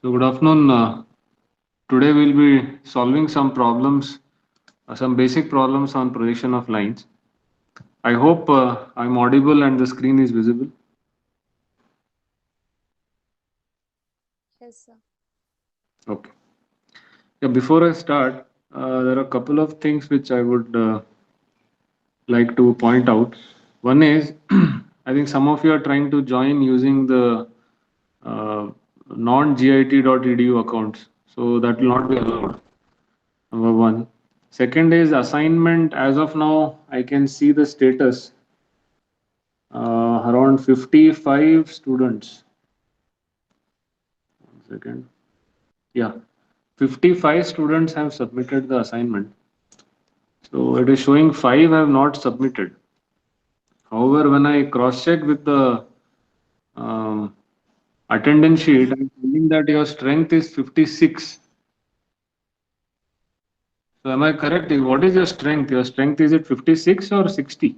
So good afternoon. Today we'll be solving some problems, some basic problems on projection of lines. I hope I'm audible and the screen is visible. Yes, sir. Okay. Yeah, before I start, there are a couple of things which I would like to point out. One is, I think some of you are trying to join using the uh, non-git.edu accounts, so that will not be allowed. Number one. Second is assignment. As of now, I can see the status around 55 students. One second. Yeah, 55 students have submitted the assignment. So it is showing 5 have not submitted. However, when I cross check with the um, attendance sheet, I'm finding that your strength is 56. So am I correct? What is your strength? Your strength is it 56 or 60?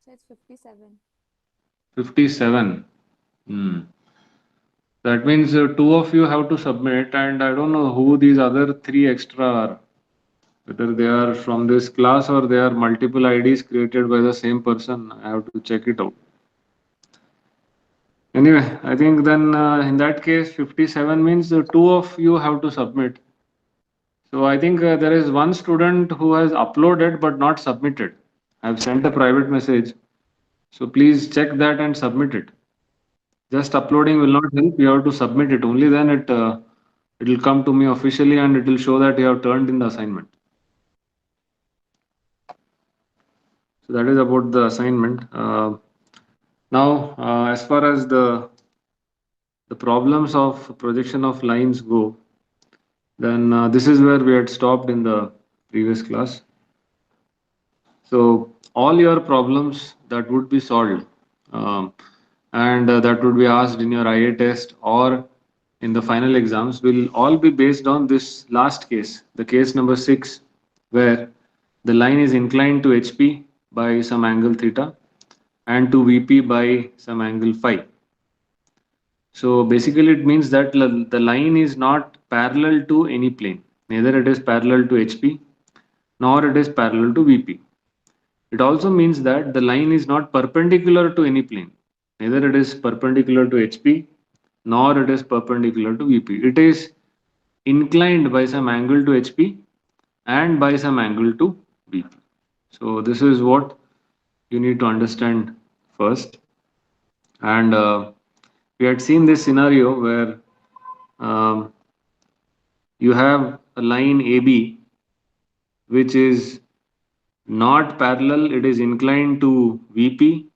So it's 57. 57. Hmm. That means two of you have to submit, and I don't know who these other three extra are. Whether they are from this class or they are multiple IDs created by the same person. I have to check it out. Anyway, I think then in that case, 57 means the two of you have to submit. So I think there is one student who has uploaded but not submitted. I have sent a private message. So please check that and submit it. Just uploading will not help. You have to submit it. Only then it will come to me officially and it will show that you have turned in the assignment. So that is about the assignment. Now, as far as the problems of projection of lines go, then this is where we had stopped in the previous class. So all your problems that would be solved and that would be asked in your IA test or in the final exams will all be based on this last case, the case number 6, where the line is inclined to HP by some angle theta and to VP by some angle phi. So basically, it means that the line is not parallel to any plane. Neither it is parallel to HP nor it is parallel to VP. It also means that the line is not perpendicular to any plane. Neither it is perpendicular to HP nor it is perpendicular to VP. It is inclined by some angle to HP and by some angle to VP. So this is what you need to understand first. And we had seen this scenario where um, you have a line AB which is not parallel, it is inclined to VP,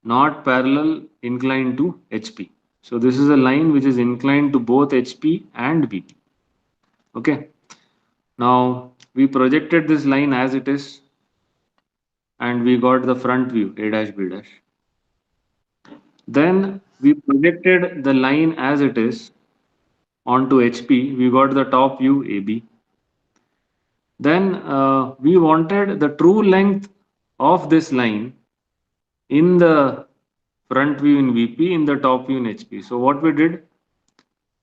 not parallel, inclined to HP. So this is a line which is inclined to both HP and VP. Okay. Now we projected this line as it is and we got the front view A dash B dash. Then we projected the line as it is onto HP. We got the top view AB. Then we wanted the true length of this line in the front view in VP, in the top view in HP. So what we did,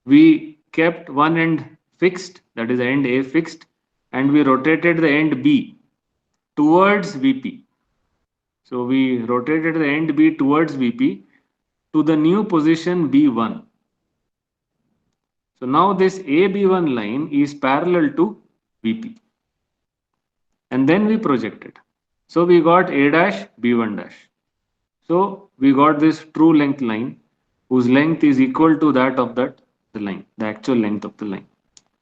we kept one end fixed, that is end A fixed, and we rotated the end B towards VP. So we rotated the end B towards VP to the new position B1. So now this AB1 line is parallel to VP. And then we projected. So we got A dash B1 dash. So we got this true length line whose length is equal to that of the line, the actual length of the line.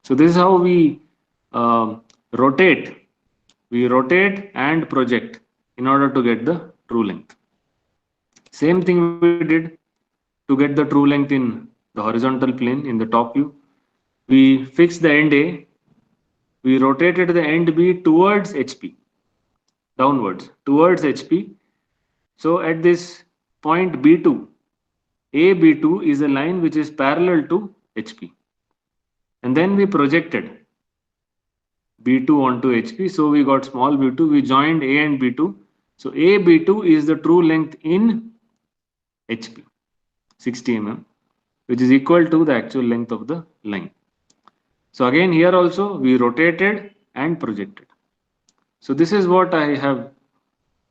So this is how we rotate. We rotate and project in order to get the true length. Same thing we did to get the true length in the horizontal plane in the top view. We fixed the end A. We rotated the end B towards HP, downwards, towards HP. So at this point B2, AB2 is a line which is parallel to HP. And then we projected B2 onto HP. So we got small B2. We joined A and B2. So A B2 is the true length in HP, 60 mm, which is equal to the actual length of the line. So again here also we rotated and projected. So this is what I have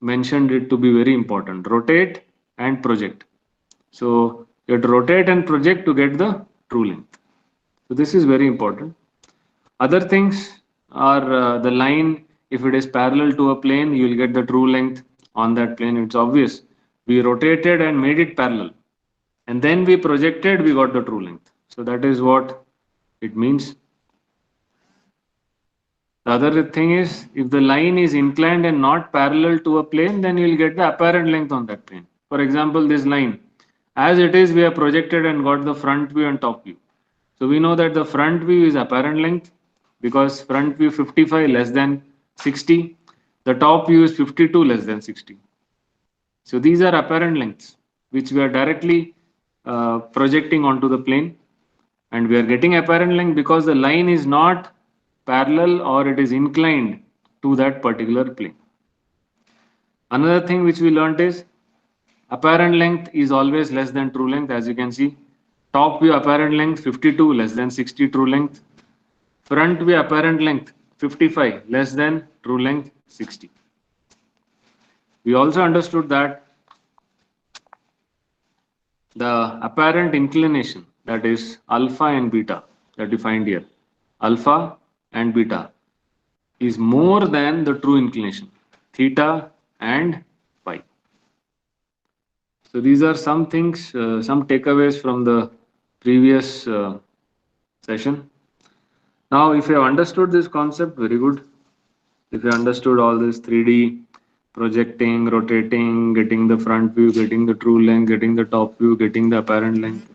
mentioned it to be very important. Rotate and project. So you have to rotate and project to get the true length. So this is very important. Other things are the line, if it is parallel to a plane, you will get the true length on that plane. It's obvious. We rotated and made it parallel. And then we projected, we got the true length. So that is what it means. The other thing is, if the line is inclined and not parallel to a plane, then you will get the apparent length on that plane. For example, this line, as it is, we have projected and got the front view and top view. So we know that the front view is apparent length because front view 55 less than 60. The top view is 52 less than 60. So these are apparent lengths which we are directly projecting onto the plane, and we are getting apparent length because the line is not parallel or it is inclined to that particular plane. Another thing which we learnt is apparent length is always less than true length. As you can see, top view apparent length 52 less than 60 true length, front view apparent length 55 less than true length 60. We also understood that the apparent inclination, that is alpha and beta, that you find here, alpha and beta, is more than the true inclination, theta and phi. So these are some things, some takeaways from the previous session. Now, if you have understood this concept, very good. If you understood all this 3D projecting, rotating, getting the front view, getting the true length, getting the top view, getting the apparent length,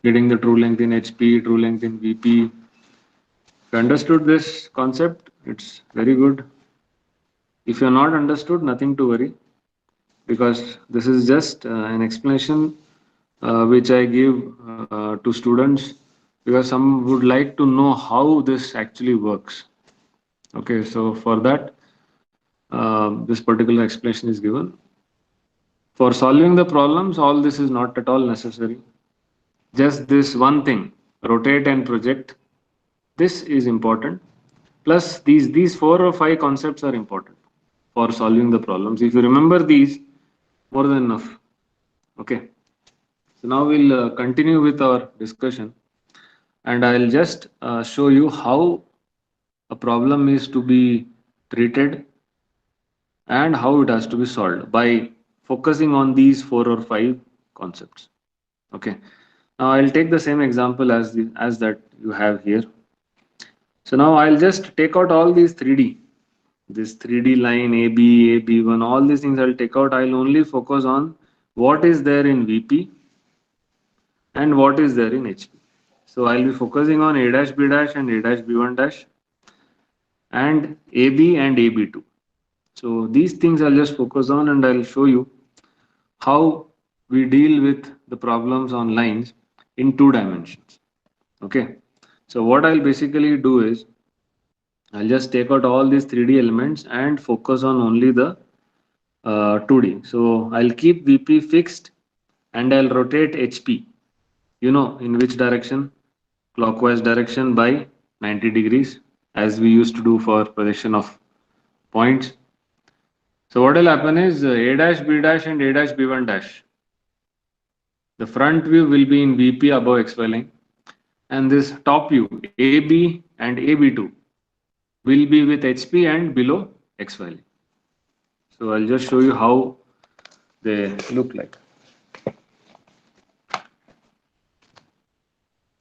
getting the true length in HP, true length in VP. If you understood this concept, it's very good. If you're not understood, nothing to worry, because this is just an explanation which I give to students, because some would like to know how this actually works. Okay, so for that, this particular explanation is given. For solving the problems, all this is not at all necessary. Just this one thing, rotate and project, this is important. Plus these four or five concepts are important for solving the problems. If you remember these, more than enough. Okay. So now we'll continue with our discussion, and I'll just show you how a problem is to be treated and how it has to be solved by focusing on these four or five concepts. Okay. Now I'll take the same example as that you have here. So now I'll just take out all these 3D, this 3D line AB, AB1, all these things I'll take out. I'll only focus on what is there in VP and what is there in HP. So I'll be focusing on A dash B dash and A dash B1 dash and AB and AB2. So these things I'll just focus on, and I'll show you how we deal with the problems on lines in 2 dimensions. Okay. So what I'll basically do is I'll just take out all these 3D elements and focus on only the 2D. So I'll keep VP fixed and I'll rotate HP, in which direction? Clockwise direction by 90 degrees, as we used to do for projection of points. So what will happen is A dash B dash and A dash B1 dash. The front view will be in VP above XY line, and this top view AB and AB2 will be with HP and below XY line. So I'll just show you how they look like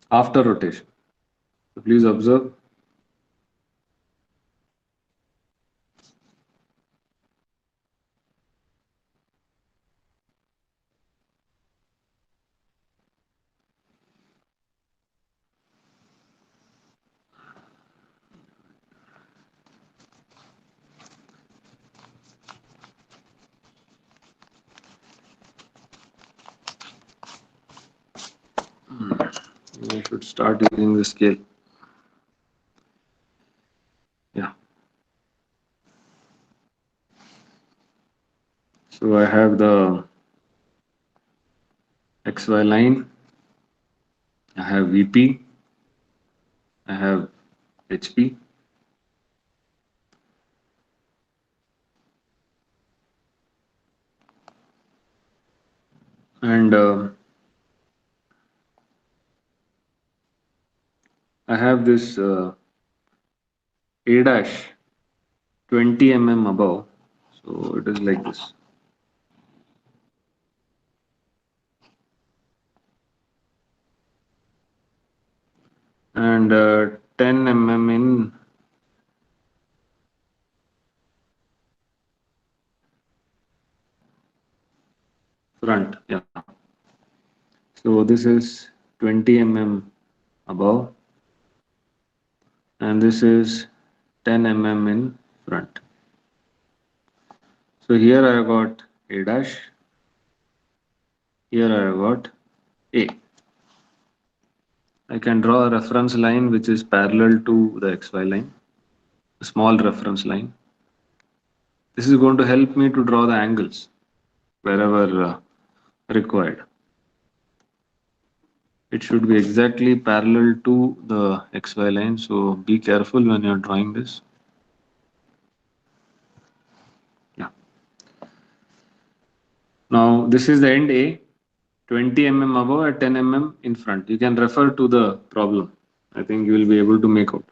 after rotation. So please observe. I should start using the scale. Yeah. So I have the XY line, I have VP, I have HP, and I have this A dash 20 mm above. So it is like this. And 10 mm in front. Yeah. So this is 20 mm above, and this is 10 mm in front. So here I got A dash, here I got A. I can draw a reference line which is parallel to the XY line, a small reference line. This is going to help me to draw the angles wherever required. It should be exactly parallel to the XY line, so be careful when you're drawing this. Yeah. Now this is the end A, 20 mm above at 10 mm in front. You can refer to the problem. I think you will be able to make out.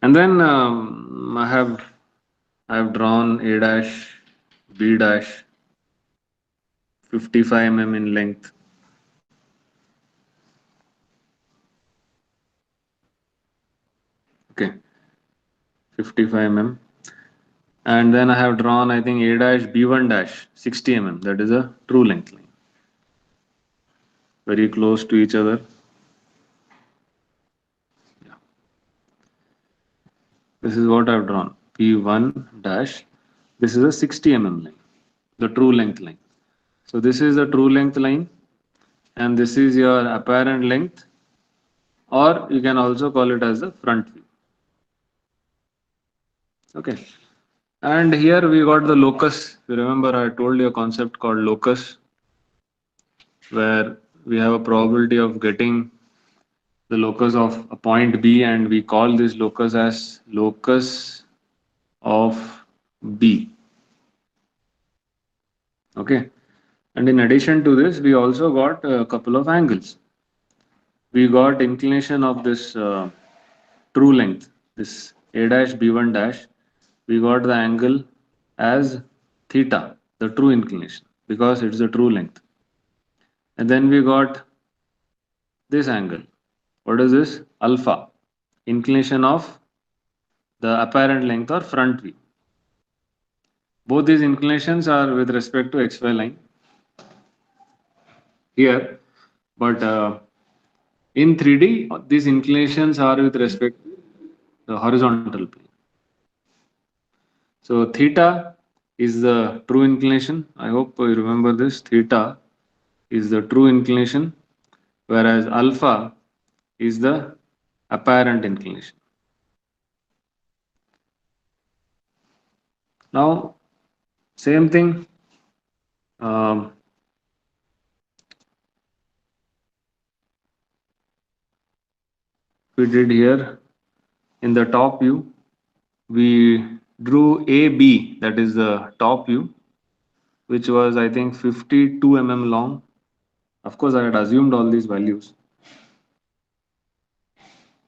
And then I have drawn A dash, B dash, 55 mm in length. Okay, 55 mm. And then I have drawn, I think, A dash, B1 dash, 60 mm. That is a true length line. Very close to each other. Yeah. This is what I've drawn. P1 dash. This is a 60 mm line, the true length line. So this is the true length line, and this is your apparent length, or you can also call it as the front view. Okay. And here we got the locus. You remember I told you a concept called locus, where we have a probability of getting the locus of a point B, and we call this locus as locus of B. Okay. And in addition to this, we also got a couple of angles. We got inclination of this true length, this A dash B1 dash. We got the angle as theta, the true inclination, because it's the true length. And then we got this angle. What is this? Alpha, inclination of the apparent length or front view. Both these inclinations are with respect to XY line here, but in 3D, these inclinations are with respect to the horizontal plane. So theta is the true inclination. I hope you remember this. Theta is the true inclination, whereas alpha is the apparent inclination. Now, same thing. Um, we did here in the top view. We drew AB, that is the top view, which was I think 52 mm long. Of course, I had assumed all these values.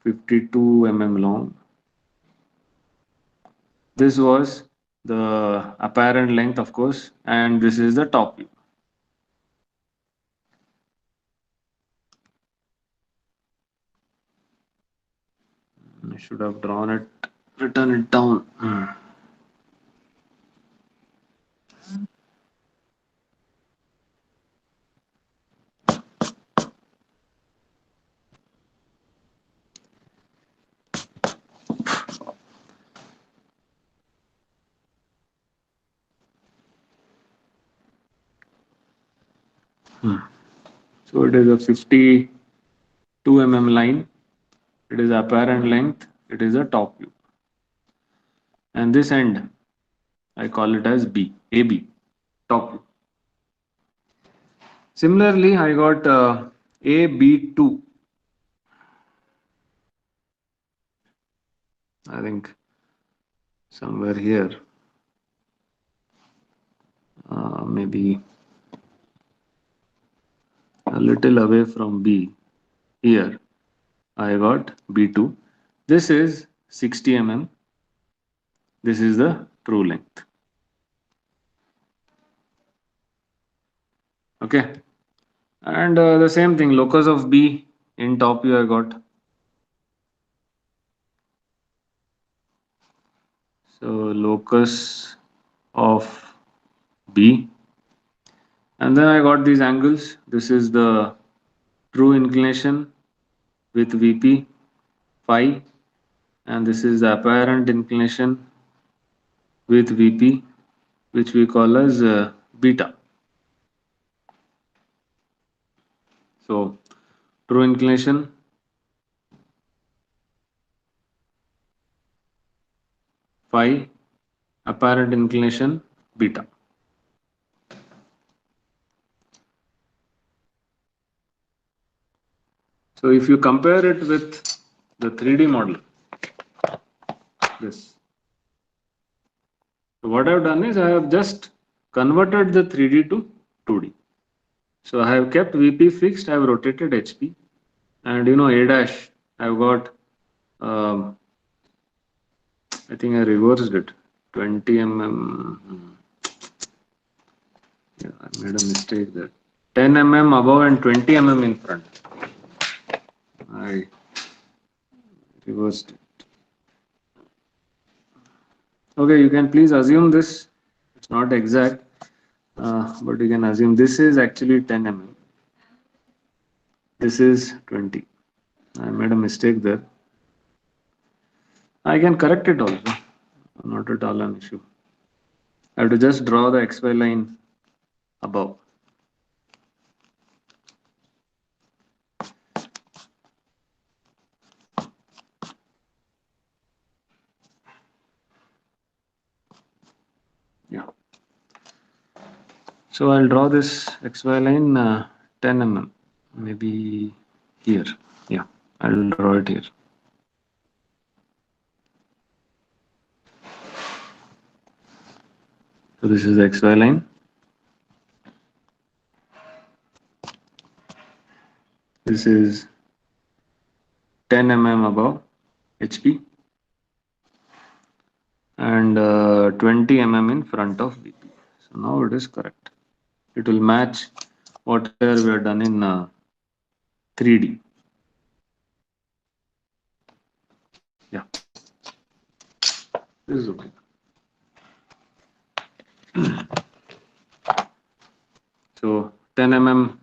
52 mm long. This was the apparent length, of course, and this is the top view. I should have drawn it, written it down. So it is a 52 mm line. It is apparent length. It is a top view. And this end, I call it as B, AB, top view. Similarly, I got AB2. I think somewhere here, maybe a little away from B. Here, I got B2. This is 60 mm. This is the true length. Okay. And the same thing, locus of B in top view I got. So locus of B, and then I got these angles. This is the true inclination with VP phi, and this is the apparent inclination with VP, which we call as beta. So true inclination phi, apparent inclination beta. So if you compare it with the 3D model, this. So what I have done is I have just converted the 3D to 2D. So I have kept VP fixed, I have rotated HP, and A dash, I've got, I think I reversed it, 20 mm. Yeah, I made a mistake there. 10 mm above and 20 mm in front. I reversed it. Okay, you can please assume this. It's not exact, but you can assume this is actually 10 mm. This is 20. I made a mistake there. I can correct it also. Not at all an issue. I have to just draw the XY line above. Yeah. So I'll draw this XY line 10 mm, maybe here. Yeah, I'll draw it here. So this is the XY line. This is 10 mm above HP and 20 mm in front of VP. So now it is correct. It will match whatever we have done in 3D. Yeah, this is okay. So 10 mm,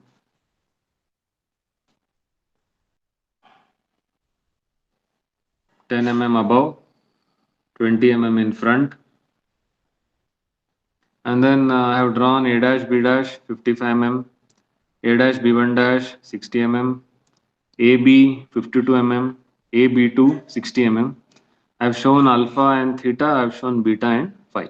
10 mm above, 20 mm in front, and then I have drawn A dash B dash 55 mm, A dash B1 dash 60 mm, AB 52 mm, AB2 60 mm. I have shown alpha and theta, I have shown beta and phi.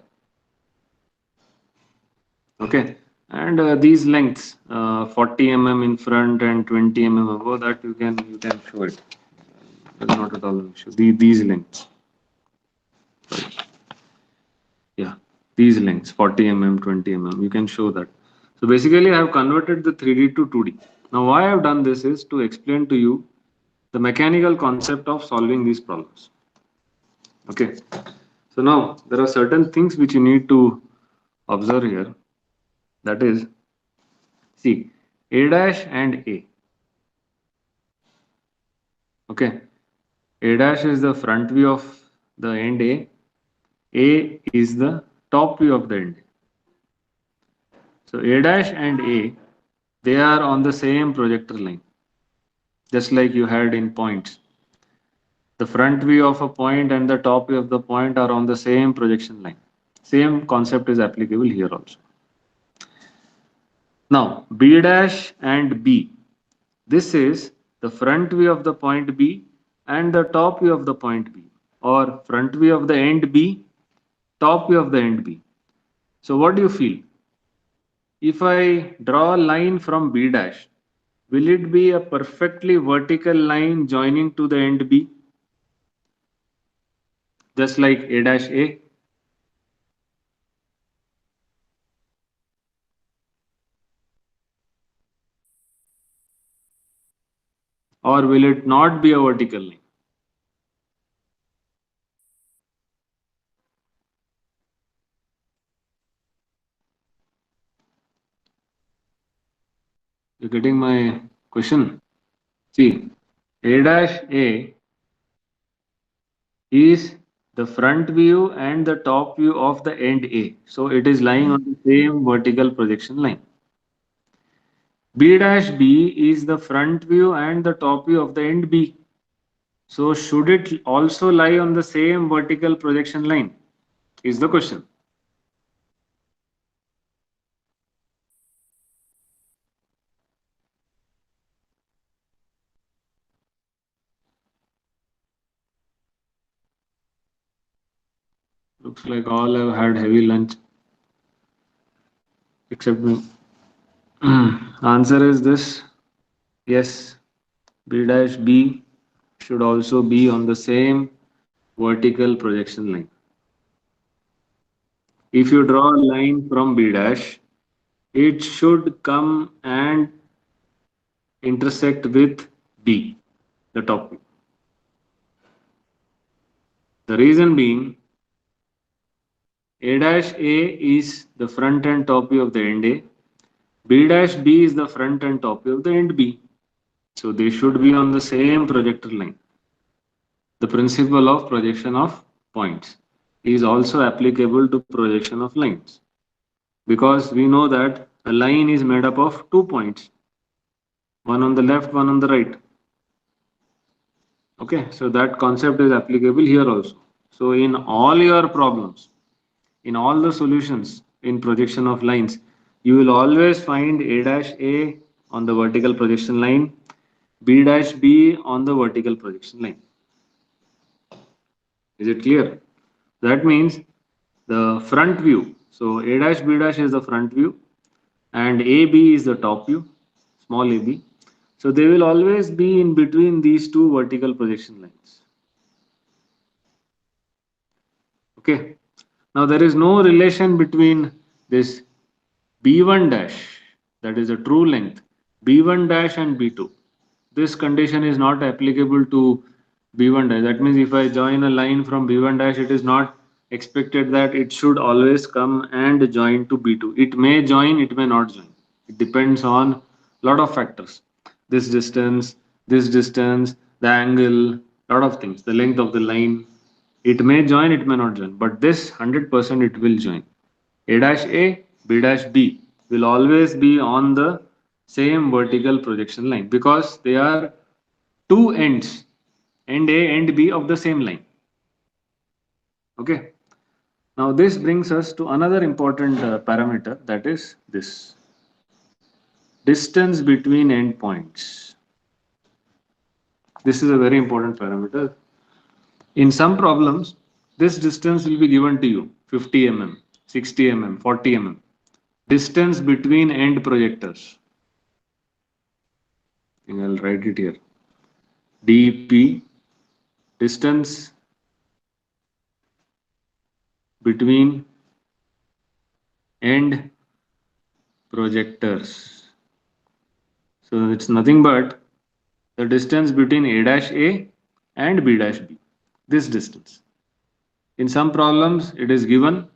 Okay, and these lengths 40 mm in front and 20 mm above, that you can show it. That's not at all an issue. These lengths. Sorry. Yeah, these lengths 40 mm, 20 mm, you can show that. So basically I have converted the 3D to 2D. Now why I have done this is to explain to you the mechanical concept of solving these problems. Okay, so now there are certain things which you need to observe here. That is, see, A dash and A. Okay, A dash is the front view of the end A. A is the top view of the end. So A dash and A, they are on the same projector line, just like you had in points. The front view of a point and the top view of the point are on the same projection line. Same concept is applicable here also. Now, B dash and B. This is the front view of the point B and the top view of the point B, or front view of the end B, top view of the end B. So what do you feel? if I draw a line from B dash, will it be a perfectly vertical line joining to the end B, just like A dash A? Or will it not be a vertical line? You getting my question? See, A dash A is the front view and the top view of the end A. So it is lying on the same vertical projection line. B dash B is the front view and the top view of the end B. So should it also lie on the same vertical projection line? Is the question. Looks like all have had heavy lunch except me. Answer is this. Yes, B dash B should also be on the same vertical projection line. If you draw a line from B dash, it should come and intersect with B, the top view. The reason being, A dash A is the front and top view of the end A, B dash B is the front and top view of the end B. So they should be on the same projector line. The principle of projection of points is also applicable to projection of lines, because we know that a line is made up of 2 points, one on the left, one on the right. Okay, so that concept is applicable here also. So in all your problems, in all the solutions in projection of lines, you will always find A dash A on the vertical projection line, B dash B on the vertical projection line. Is it clear? That means the front view. So A dash B dash is the front view and AB is the top view, small ab. So they will always be in between these two vertical projection lines. Okay. Now there is no relation between this B1 dash, that is a true length, B1 dash and B2. This condition is not applicable to B1 dash. That means if I join a line from B1 dash, it is not expected that it should always come and join to B2. It may join, it may not join. It depends on a lot of factors. This distance, the angle, lot of things, the length of the line. It may join, it may not join, but this 100% it will join. A dash A, B dash B will always be on the same vertical projection line because they are two ends, end A, end B of the same line. Okay. Now this brings us to another important parameter, that is this distance between endpoints. This is a very important parameter. In some problems, this distance will be given to you 50 mm, 60 mm, 40 mm. Distance between end projectors. I'll write it here. DP, distance between end projectors. So it's nothing but the distance between A dash A and B dash B. This distance. In some problems, it is given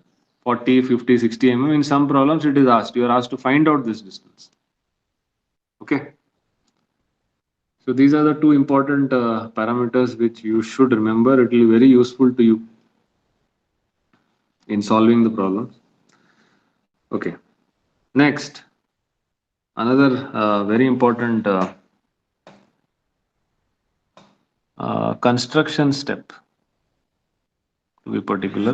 40, 50, 60 mm. In some problems, it is asked. You are asked to find out this distance. Okay. So these are the two important parameters which you should remember. It will be very useful to you in solving the problems. Okay. Next, another very important construction step, to be particular.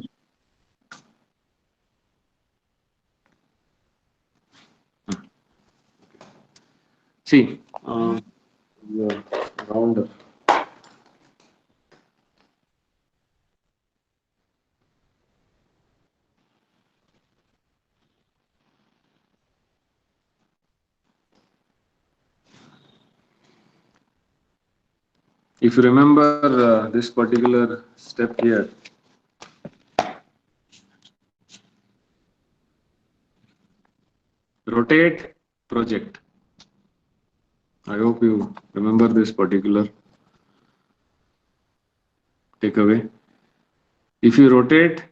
See, yeah, rounder. If you remember this particular step here, rotate, project. I hope you remember this particular takeaway. If you rotate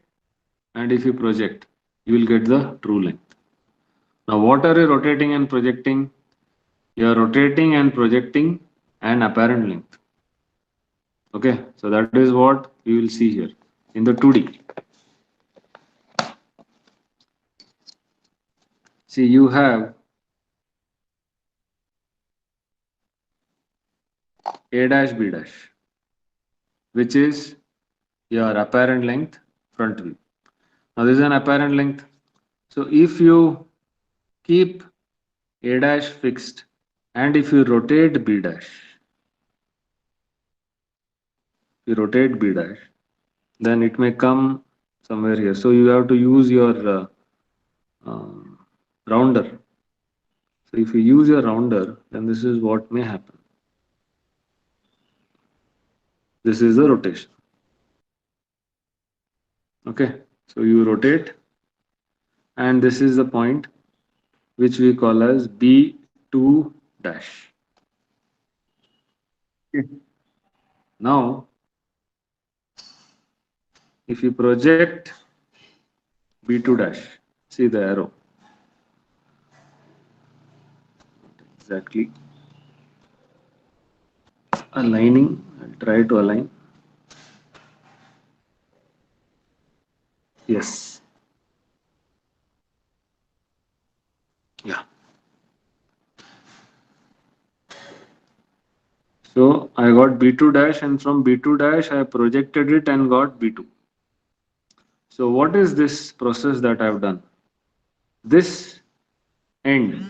and if you project, you will get the true length. Now, what are you rotating and projecting? You are rotating and projecting an apparent length. Okay, so that is what we will see here in the 2D. See, you have A dash B dash, which is your apparent length front view. Now, this is an apparent length. So, if you keep A dash fixed and if you rotate B dash, you rotate B dash, then it may come somewhere here. So, you have to use your um, rounder. So, if you use your rounder, then this is what may happen. This is the rotation. Okay, so you rotate, and this is the point which we call as B2 dash. Okay. Now, if you project B2 dash, see the arrow exactly aligning. I'll try to align. Yes. Yeah. So I got B2 dash, and from B2 dash I projected it and got B2. So what is this process that I've done? This end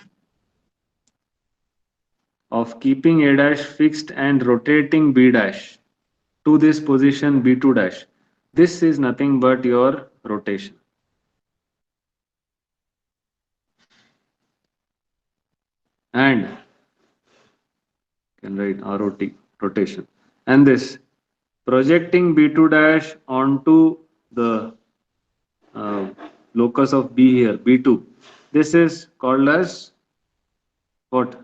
of keeping A dash fixed and rotating B dash to this position B2 dash. This is nothing but your rotation. And can write ROT, rotation. And this projecting B2 dash onto the uh, locus of B here, B2. This is called as what?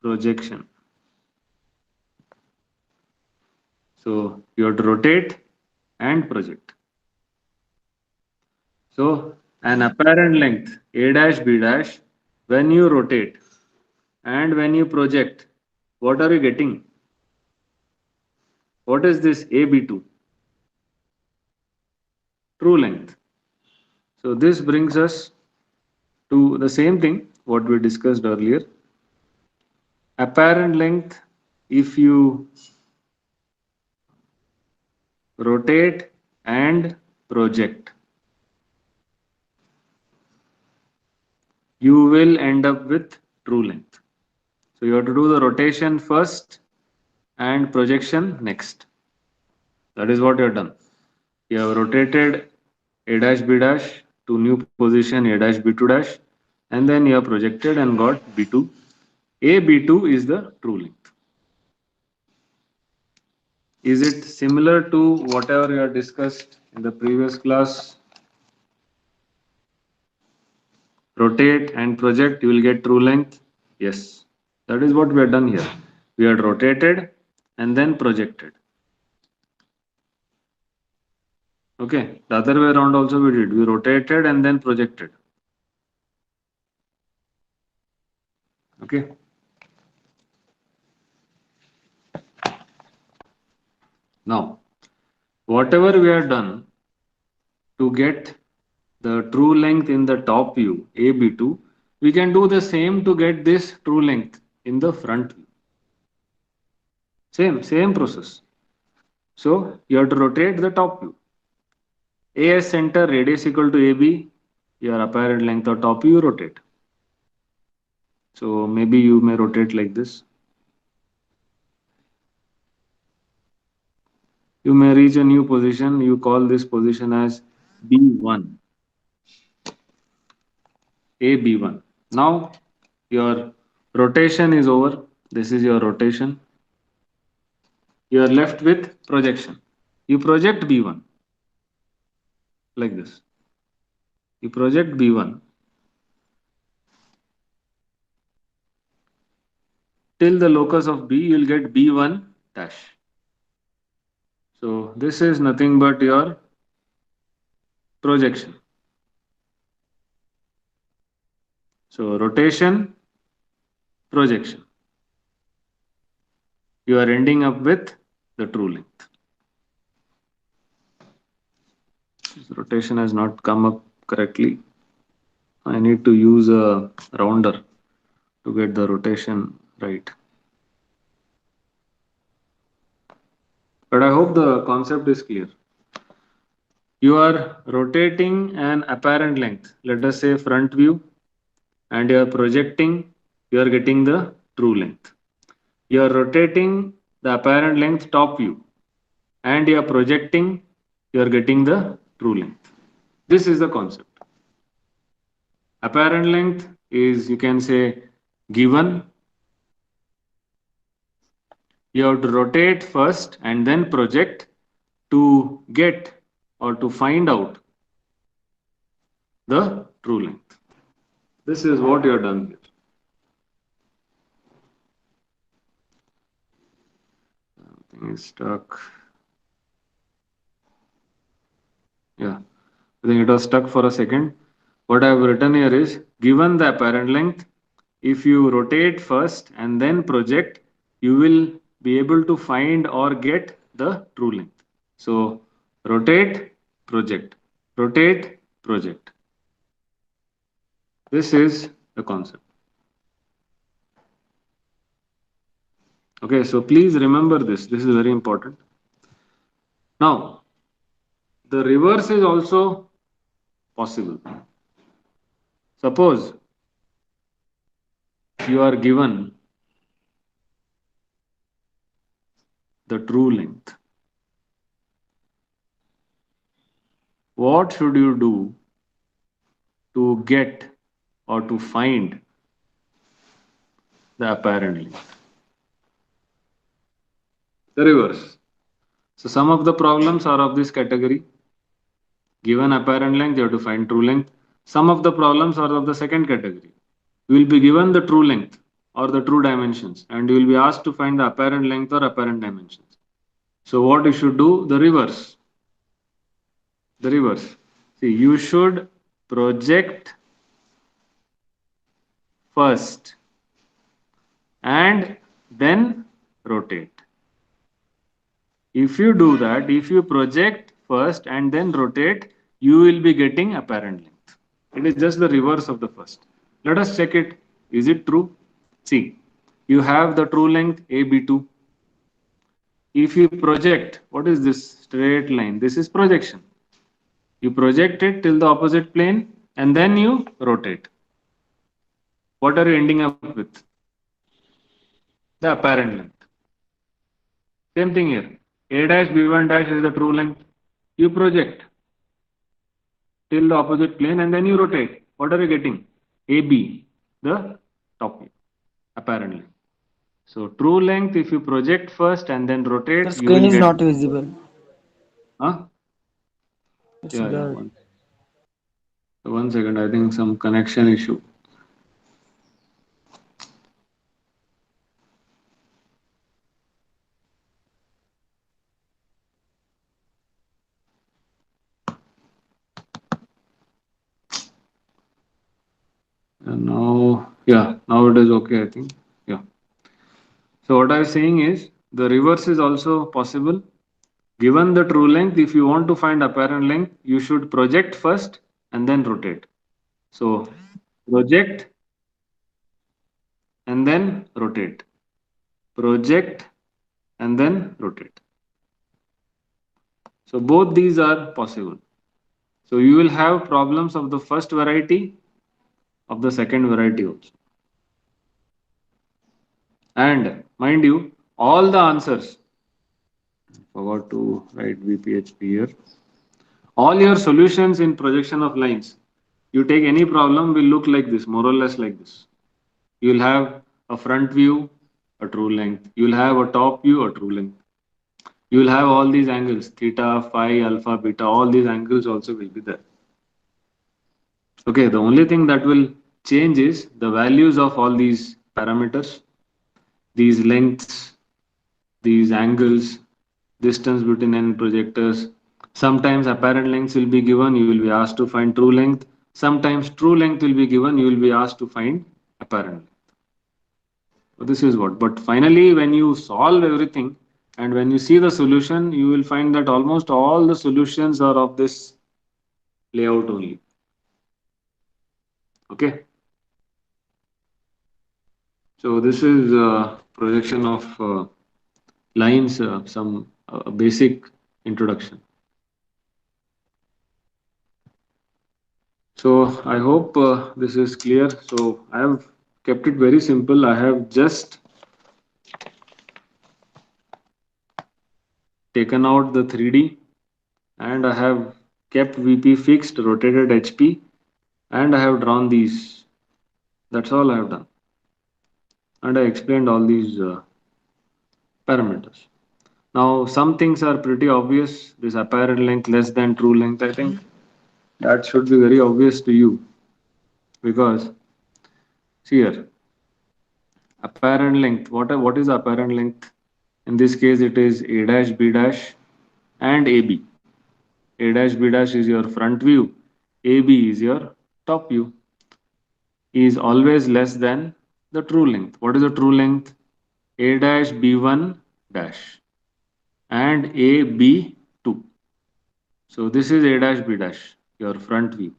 Projection. So you have to rotate and project. So an apparent length A dash B dash, when you rotate and when you project, what are you getting? What is this AB2? True length. So this brings us to the same thing what we discussed earlier. Apparent length, if you rotate and project, you will end up with true length. So you have to do the rotation first and projection next. That is what you have done. You have rotated A dash B dash to new position A dash B2 dash, and then you have projected and got B2. A B2 is the true length. Is it similar to whatever you have discussed in the previous class? Rotate and project, you will get true length. Yes, that is what we have done here. We had rotated and then projected. Okay, the other way around also we did. We rotated and then projected. Okay. Now, whatever we have done to get the true length in the top view, AB2, we can do the same to get this true length in the front view. Same process. So you have to rotate the top view. AS center, radius equal to AB, your apparent length of top view, rotate. So maybe you may rotate like this. You may reach a new position. You call this position as B1, AB1. Now your rotation is over. This is your rotation. You are left with projection. You project B1 like this. You project B1 till the locus of B, you will get B1 dash. So this is nothing but your projection. So rotation, projection. You are ending up with the true length. This rotation has not come up correctly. I need to use a rounder to get the rotation right. But I hope the concept is clear. You are rotating an apparent length, let us say front view, and you are projecting, you are getting the true length. You are rotating the apparent length top view, and you are projecting, you are getting the true length. This is the concept. Apparent length is, you can say, given. You have to rotate first and then project to get or to find out the true length. This is what you have done here. Something is stuck. Yeah, I think it was stuck for a second. What I have written here is, given the apparent length, if you rotate first and then project, you will be able to find or get the true length. So rotate, project, rotate, project. This is the concept. Okay, so please remember this. This is very important. Now, the reverse is also possible. Suppose you are given the true length. What should you do to get or to find the apparent length? The reverse. So some of the problems are of this category. Given apparent length, you have to find true length. Some of the problems are of the second category. You will be given the true length or the true dimensions, and you will be asked to find the apparent length or apparent dimensions. So what you should do? The reverse. The reverse. See, you should project first and then rotate. If you do that, if you project first and then rotate, you will be getting apparent length. It is just the reverse of the first. Let us check it. Is it true? See, you have the true length AB2. If you project, what is this straight line? This is projection. You project it till the opposite plane and then you rotate. What are you ending up with? The apparent length. Same thing here. A dash B1 dash is the true length. You project till the opposite plane and then you rotate. What are you getting? AB, the top view, apparently. So true length, if you project first and then rotate, The you will screen is get. not visible. Huh? It's Yeah. blurred. 1 second. I think some connection issue. And now, yeah, now it is okay, I think. Yeah. So what I was saying is the reverse is also possible. Given the true length, if you want to find apparent length, you should project first and then rotate. So project and then rotate. Project and then rotate. So both these are possible. So you will have problems of the first variety, of the second variety also. And mind you, all the answers, forgot to write VPHP here. All your solutions in projection of lines, you take any problem will look like this, more or less like this. You will have a front view, a true length. You will have a top view, a true length. you will have all these angles, theta, phi, alpha, beta, all these angles also will be there. Okay, the only thing that will change is the values of all these parameters, these lengths, these angles, distance between n projectors. Sometimes apparent lengths will be given, you will be asked to find true length. Sometimes true length will be given, you will be asked to find apparent length. So this is what. But finally, when you solve everything and when you see the solution, you will find that almost all the solutions are of this layout only. Okay. So this is projection of lines, some basic introduction. So I hope this is clear. So I have kept it very simple. I have just taken out the 3D and I have kept VP fixed, rotated HP, and I have drawn these. That's all I have done. And I explained all these parameters. Now some things are pretty obvious. This apparent length less than true length, I think that should be very obvious to you because see here, apparent length. What is apparent length? In this case, it is A dash, B dash, and AB. A dash, B dash is your front view. AB is your top view. Is always less than the true length. What is the true length? A dash, B1 dash, and AB2. So this is A dash, B dash, your front view.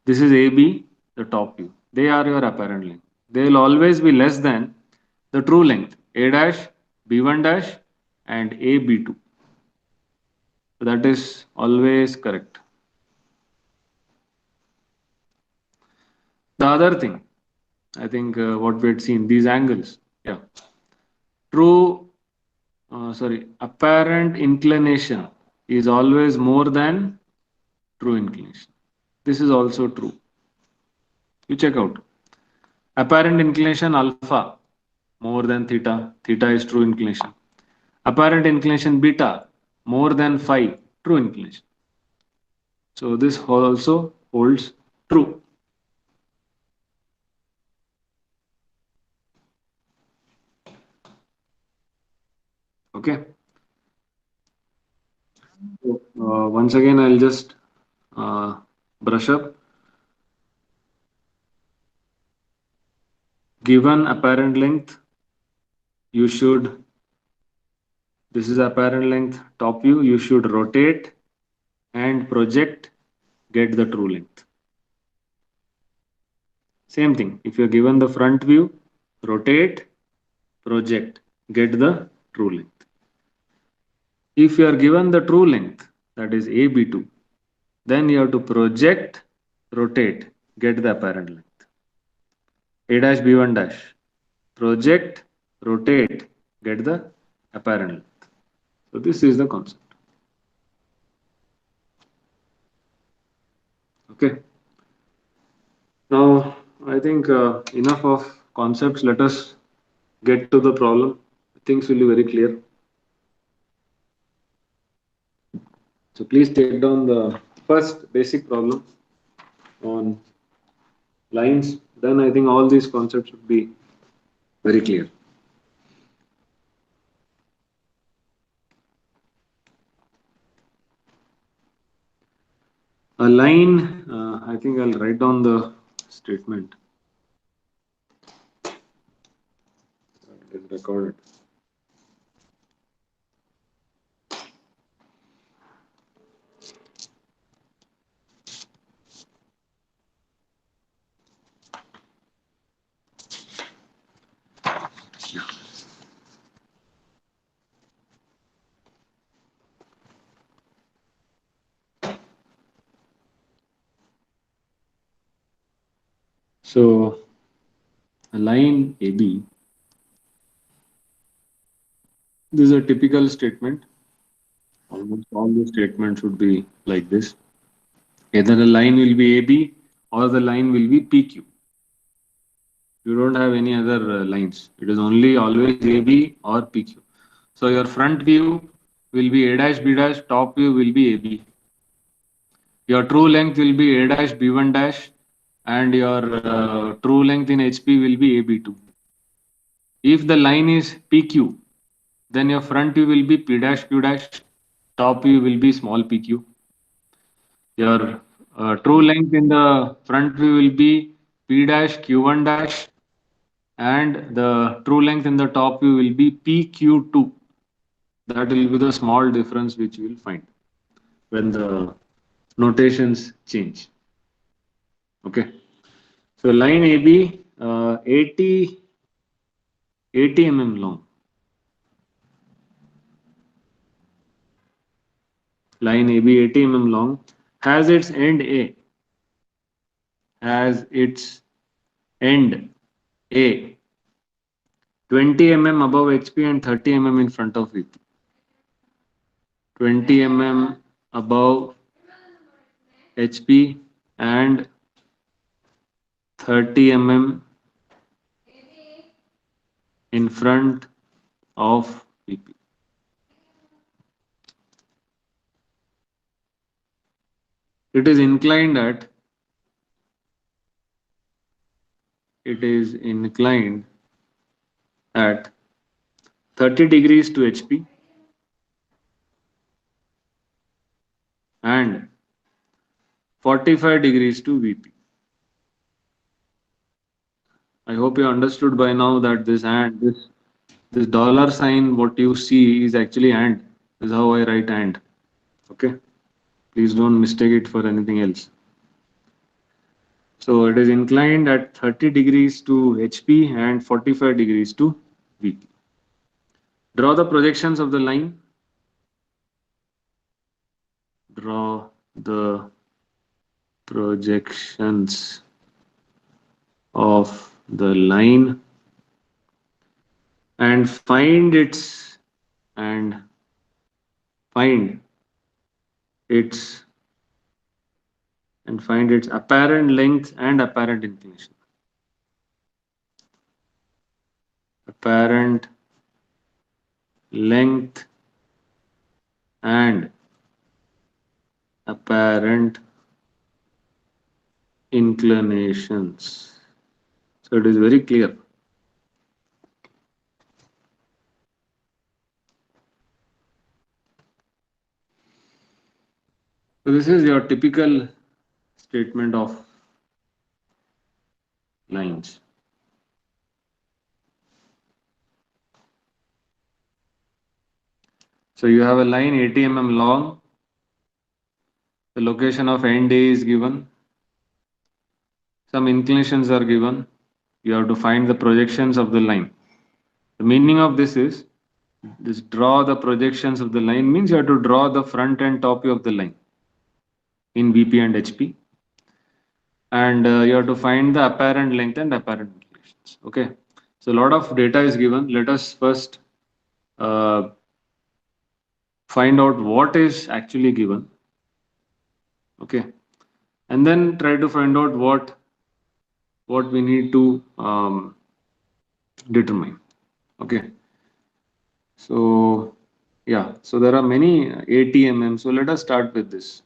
This is AB, the top view. They are your apparent length. They will always be less than the true length, A dash, B1 dash, and AB2. So that is always correct. The other thing, I think what we had seen, these angles. Yeah. True, apparent inclination is always more than true inclination. This is also true. You check out. Apparent inclination alpha more than theta. Theta is true inclination. Apparent inclination beta more than phi. True inclination. So this also holds true. Okay. So, once again, I'll just brush up. Given apparent length, you should, this is apparent length top view, you should rotate and project, get the true length. Same thing, if you're given the front view, rotate, project, get the true length. If you are given the true length, that is AB2, then you have to project, rotate, get the apparent length. A dash, B1 dash, project, rotate, get the apparent length. So this is the concept. Okay. Now I think enough of concepts. Let us get to the problem. Things will be very clear. So please take down the first basic problem on lines. Then I think all these concepts would be very clear. A line, I think I'll write down the statement. It is recorded. So a line AB, this is a typical statement. Almost all the statements would be like this. Either the line will be AB or the line will be PQ. You don't have any other lines. It is only always AB or PQ. So your front view will be A dash B dash, top view will be AB. Your true length will be A dash B1 dash, and your true length in HP will be AB2. If the line is PQ, then your front view will be P dash Q dash, top view will be small pq. Your true length in the front view will be P dash Q1 dash, and the true length in the top view will be PQ2. That will be the small difference which you will find when the notations change. Okay. So line AB 80 mm long. Line AB 80 mm long has its end A, has its end A 20 mm above HP and 30 mm in front of VP. 20 mm above HP and 30 mm in front of VP. It is inclined at it is inclined at 30 degrees to HP and 45 degrees to VP. I hope you understood by now that this dollar sign what you see is actually and. This is how I write and. Okay. Please don't mistake it for anything else. So it is inclined at 30 degrees to HP and 45 degrees to VP. Draw the projections of the line. Draw the projections of the line and find its find its apparent length and apparent inclination. Apparent length and apparent inclinations. So it is very clear. So this is your typical statement of lines. So you have a line 80 mm long. The location of end A is given. Some inclinations are given. You have to find the projections of the line. The meaning of this is this draw the projections of the line means you have to draw the front and top view of the line in VP and HP. And you have to find the apparent length and apparent inclinations. Okay. So a lot of data is given. Let us first find out what is actually given. Okay. And then try to find out what we need to determine. Okay. So yeah, so there are many 80 mm. So let us start with this.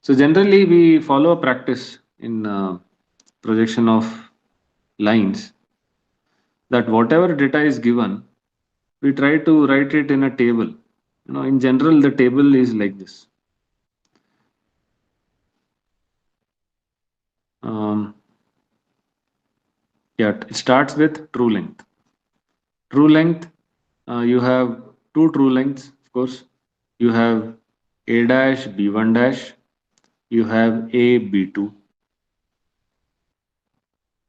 So generally we follow a practice in projection of lines that whatever data is given, we try to write it in a table. You know, in general, the table is like this. Yeah, it starts with true length. True length, you have two true lengths, of course. You have A dash, B1 dash, you have A, B2.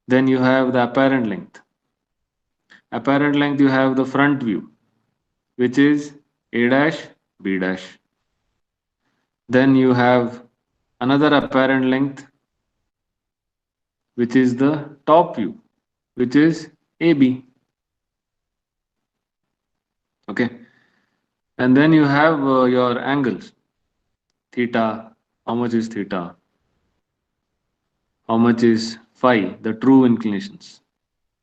Then you have the apparent length. Apparent length, you have the front view, which is A dash, B dash. Then you have another apparent length, which is the top view, which is AB. Okay. And then you have your angles. Theta, how much is theta? How much is phi, the true inclinations?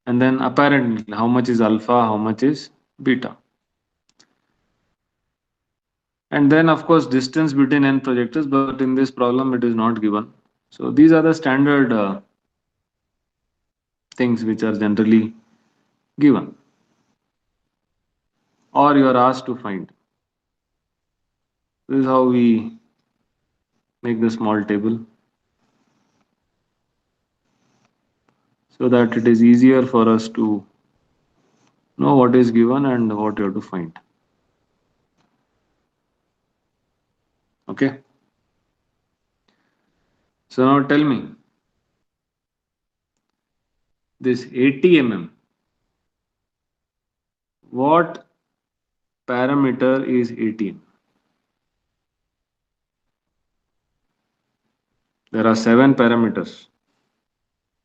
And then apparent, how much is alpha, how much is beta? And then of course distance between n projectors, but in this problem it is not given. So these are the standard things which are generally given or you are asked to find. This is how we make the small table so that it is easier for us to know what is given and what you have to find. Okay. So now tell me, this 80 mm, what parameter is 80 mm? There are 7 parameters.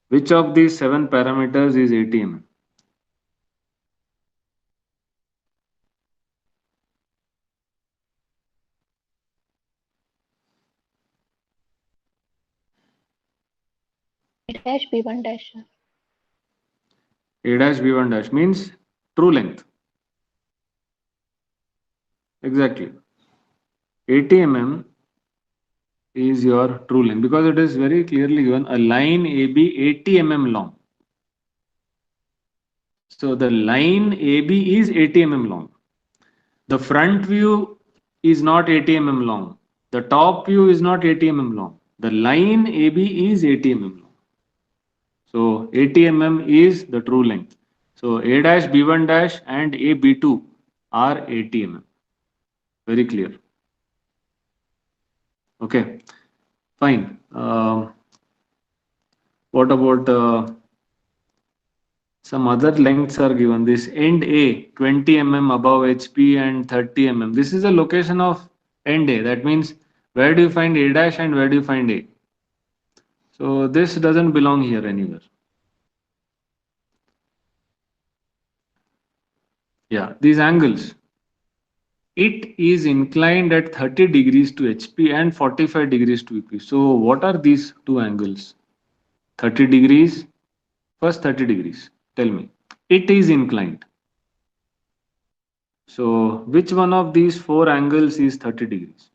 Which of these 7 parameters is 80 mm? A dash B1 dash. A dash B1 dash means true length. Exactly. 80 mm is your true length because it is very clearly given a line AB 80 mm long. So the line AB is 80 mm long. The front view is not 80 mm long. The top view is not 80 mm long. The line AB is 80 mm long. So 80 mm is the true length. So A dash B1 dash and A B2 are 80 mm. Very clear. Okay, fine. What about some other lengths are given? This end A 20 mm above HP and 30 mm. This is the location of end A. That means where do you find A dash and where do you find A? So this doesn't belong here anywhere. Yeah, these angles. It is inclined at 30 degrees to HP and 45 degrees to EP. So what are these two angles? 30 degrees, first 30 degrees. Tell me. It is inclined. So which one of these four angles is 30 degrees?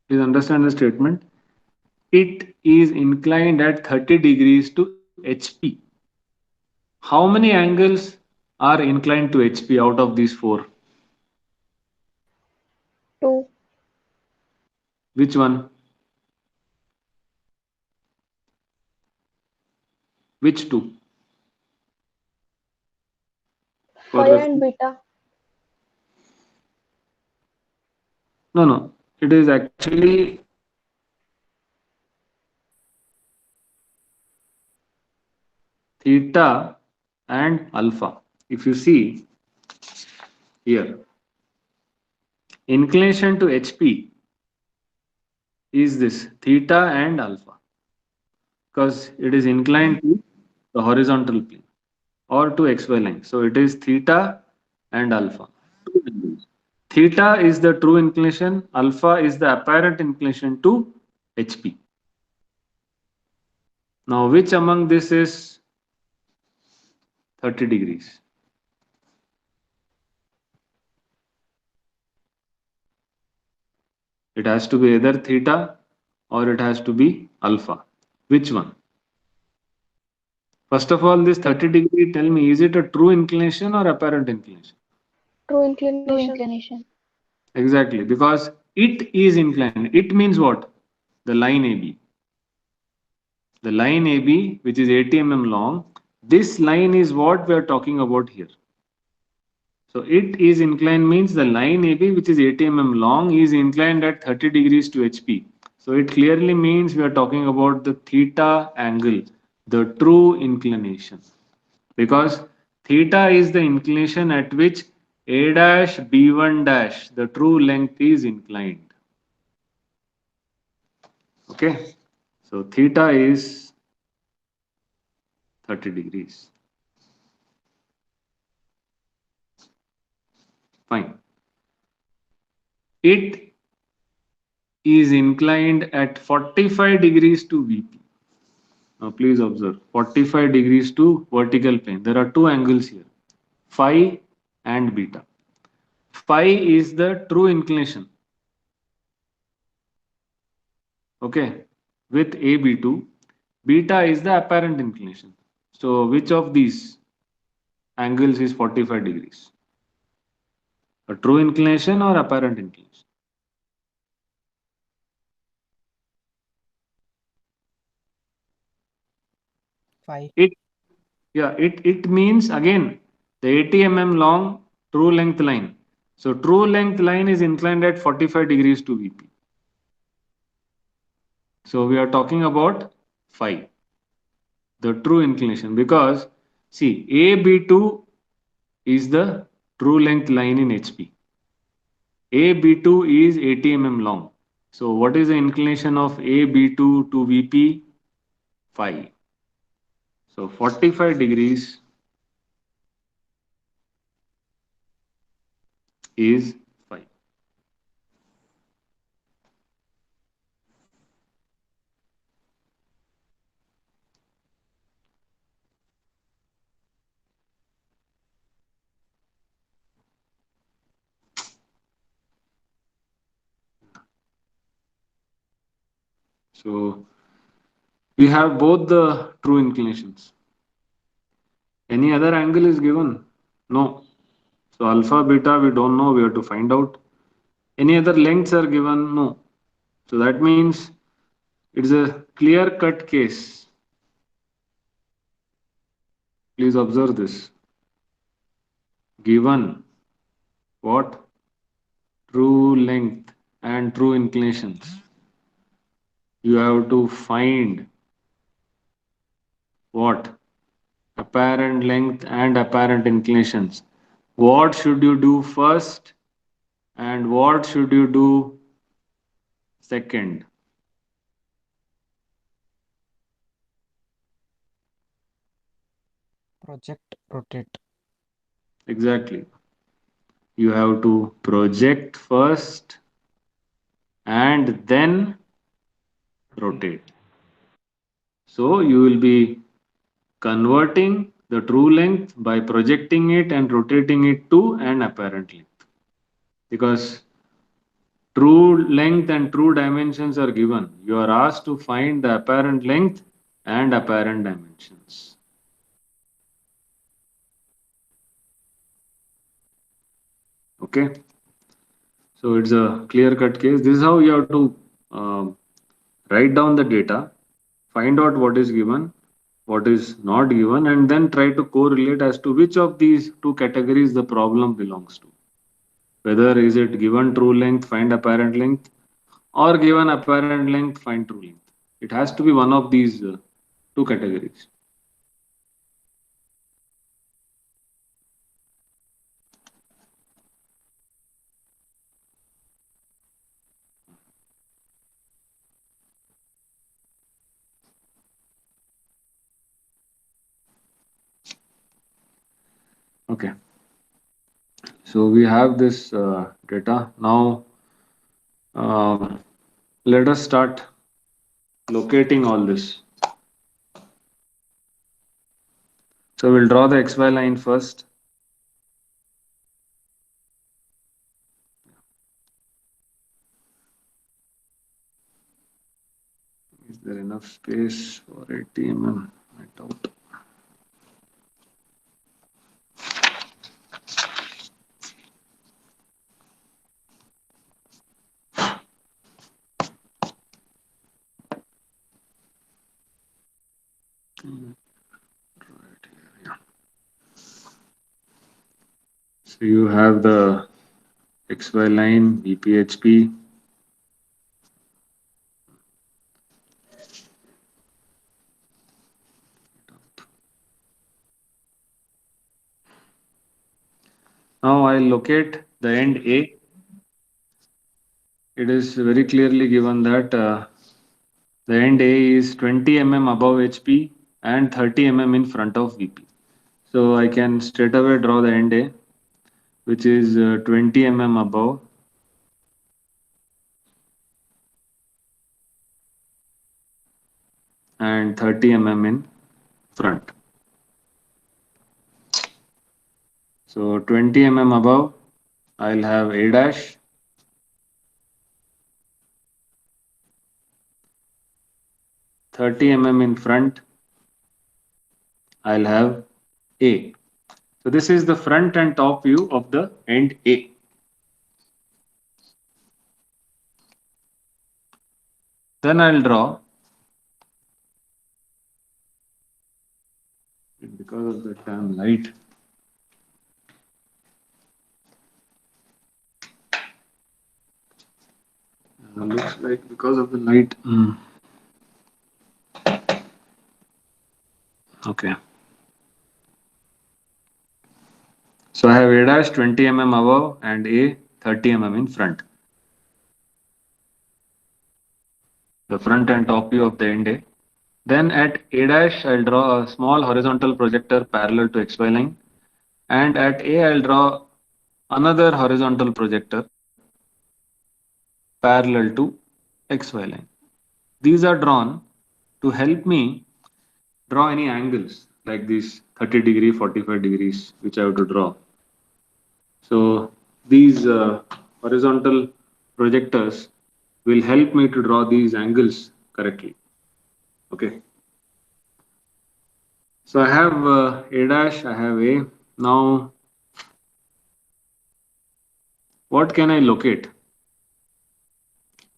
Please understand the statement. It is inclined at 30 degrees to HP. How many angles are inclined to HP out of these four? 2. Which one? Which two? For Phi the and beta. no, it is actually theta and alpha. If you see here, inclination to HP is this theta and alpha because it is inclined to the horizontal plane or to XY line. So it is theta and alpha. Theta is the true inclination, alpha is the apparent inclination to HP. Now, which among this is 30 degrees? It has to be either theta or it has to be alpha. Which one? First of all, this 30 degree, tell me, is it a true inclination or apparent inclination? True True inclination. inclination. Exactly, because it is inclined. It means what? The line AB. The line AB, which is 80 mm long, this line is what we are talking about here. So it is inclined means the line AB, which is 80 mm long, is inclined at 30 degrees to HP. So it clearly means we are talking about the theta angle, the true inclination. Because theta is the inclination at which A dash B1 dash, the true length is inclined. Okay. So theta is 30 degrees. Fine. It is inclined at 45 degrees to VP. Now please observe 45 degrees to vertical plane. There are two angles here, phi and beta. Phi is the true inclination. Okay, with AB2, beta is the apparent inclination. So which of these angles is 45 degrees? A true inclination or apparent inclination? Phi. It it means again the 80 mm long true length line. So true length line is inclined at 45 degrees to VP. So we are talking about phi, the true inclination, because see AB2 is the true length line in HP. AB2 is 80 mm long. So what is the inclination of AB2 to VP? Phi. So 45 degrees is phi. So we have both the true inclinations. Any other angle is given? No. So alpha, beta, we don't know. We have to find out. Any other lengths are given? No. So that means it's a clear cut case. Please observe this. Given what? True length and true inclinations. You have to find what? Apparent length and apparent inclinations. What should you do first and what should you do second? Project, rotate. Exactly. You have to project first and then rotate. So you will be converting the true length by projecting it and rotating it to an apparent length. Because true length and true dimensions are given. You are asked to find the apparent length and apparent dimensions. Okay. So it's a clear cut case. This is how you have to write down the data, find out what is given, what is not given, and then try to correlate as to which of these two categories the problem belongs to. Whether is it given true length, find apparent length, or given apparent length, find true length. It has to be one of these two categories. Okay. So we have this data. Now um, let us start locating all this. So we'll draw the XY line first. Is there enough space for 80 mm? I doubt. Right here, yeah. So you have the XY line, VPHP. Now I'll locate the end A. It is very clearly given that the end A is 20 mm above HP and 30 mm in front of VP. So I can straight away draw the end A. which is 20 mm above and 30 mm in front. So 20 mm above, I'll have A dash, 30 mm in front, I'll have A. So this is the front and top view of the end A. Then I'll draw, because of the damn light. Looks like because of the light. Okay. So I have A dash 20 mm above and A 30 mm in front. The front and top view of the end A. Then at A dash, I'll draw a small horizontal projector parallel to XY line. And at A, I'll draw another horizontal projector parallel to XY line. These are drawn to help me draw any angles like these 30 degree, 45 degrees, which I have to draw. So these horizontal projectors will help me to draw these angles correctly. Okay. So I have A dash, I have A. Now, what can I locate?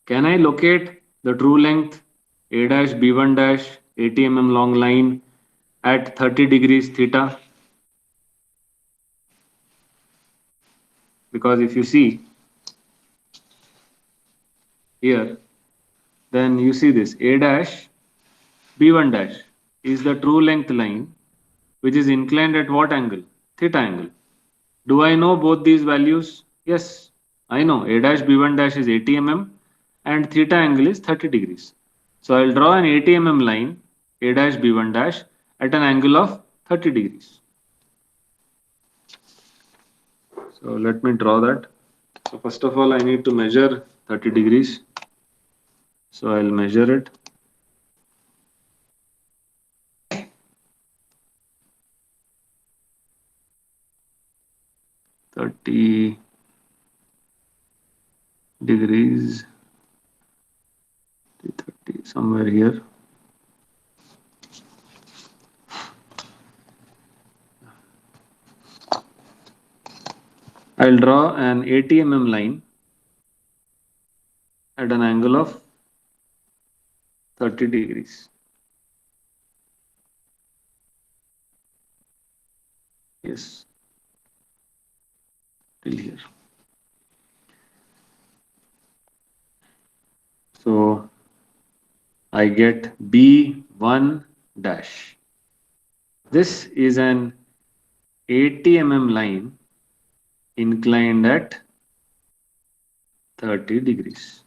Can I locate the true length A dash B1 dash 80 mm long line at 30 degrees theta? Because if you see here, then you see this A dash B1 dash is the true length line which is inclined at what angle? Theta angle. Do I know both these values? Yes, I know A dash B1 dash is 80 mm and theta angle is 30 degrees. So I'll draw an 80 mm line A dash B1 dash at an angle of 30 degrees. So let me draw that. So first of all, I need to measure 30 degrees. So I'll measure it. Thirty degrees, 30 somewhere here. I'll draw an 80 mm line at an angle of 30 degrees. Yes, till here. So I get B1 dash. This is an 80 mm line inclined at 30 degrees.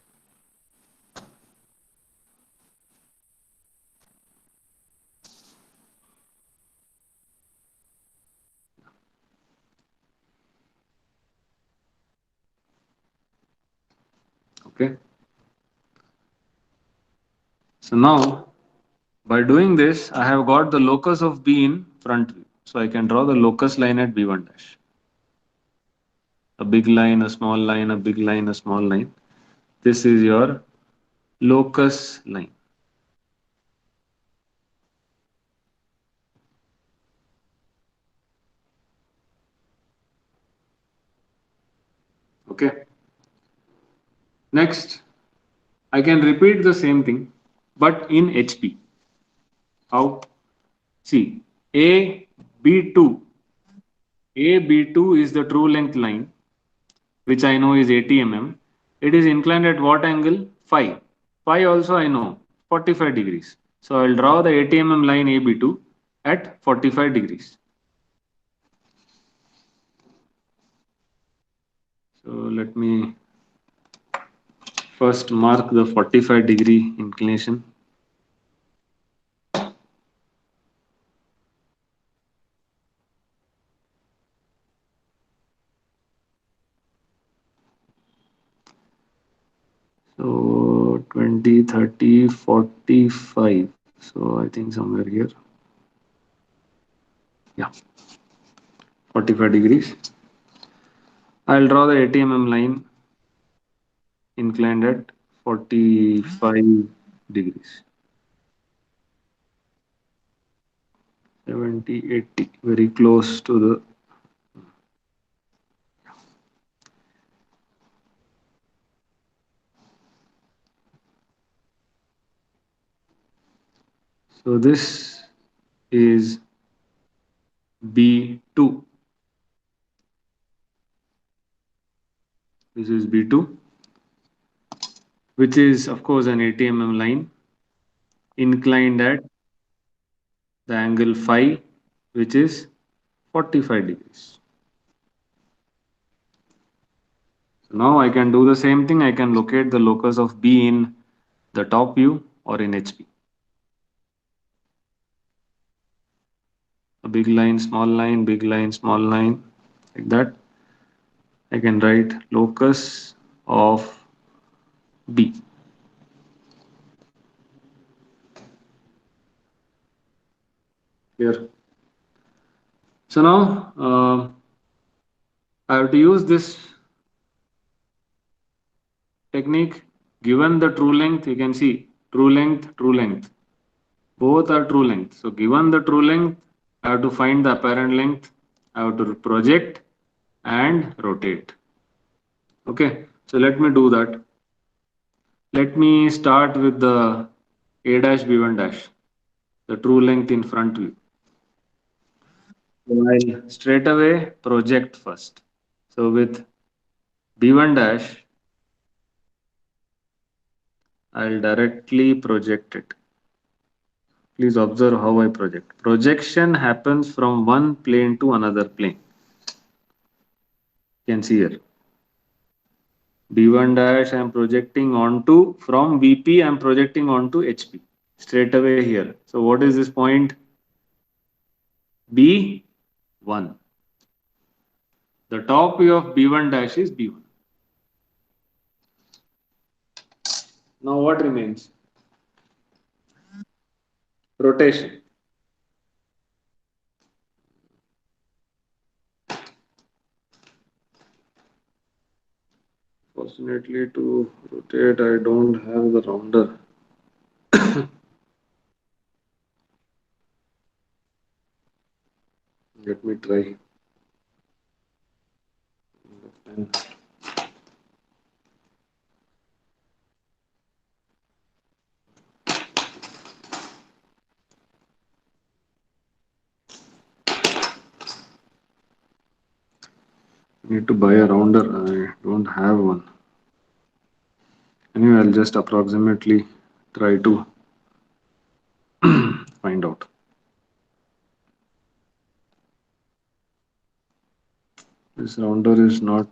Okay. So now by doing this, I have got the locus of B in front view. So I can draw the locus line at B1 dash. A big line, a small line, a big line, a small line. This is your locus line. Okay. Next, I can repeat the same thing, but in HP. How? See, AB2. AB2 is the true length line, which I know is 80 mm. It is inclined at what angle? Phi. Phi also I know, 45 degrees. So I'll draw the 80 mm line AB2 at 45 degrees. So let me first mark the 45-degree inclination. 20, 30, 45. So I think somewhere here. Yeah, 45 degrees. I'll draw the 80 mm line inclined at 45 degrees. 70, 80, very close to the. So this is B2. This is B2, which is of course an 80 mm line inclined at the angle phi, which is 45 degrees. So now I can do the same thing. I can locate the locus of B in the top view or in HP. A big line, small line, big line, small line, like that. I can write locus of B. Here. So now I have to use this technique. Given the true length, you can see true length, true length. Both are true length. So given the true length, I have to find the apparent length. I have to project and rotate. Okay, so let me do that. Let me start with the A dash B1 dash, the true length in front view. So I'll straight away project first. So with B1 dash, I'll directly project it. Please observe how I project. Projection happens from one plane to another plane. You can see here. B1 dash I am projecting onto, from VP I am projecting onto HP straight away here. So what is this point? B1. The top view of B1 dash is B1. Now what remains? Rotation. Fortunately to rotate I don't have the rounder. Let me try. Need to buy a rounder. I don't have one. Anyway, I'll just approximately try to find out. This rounder is not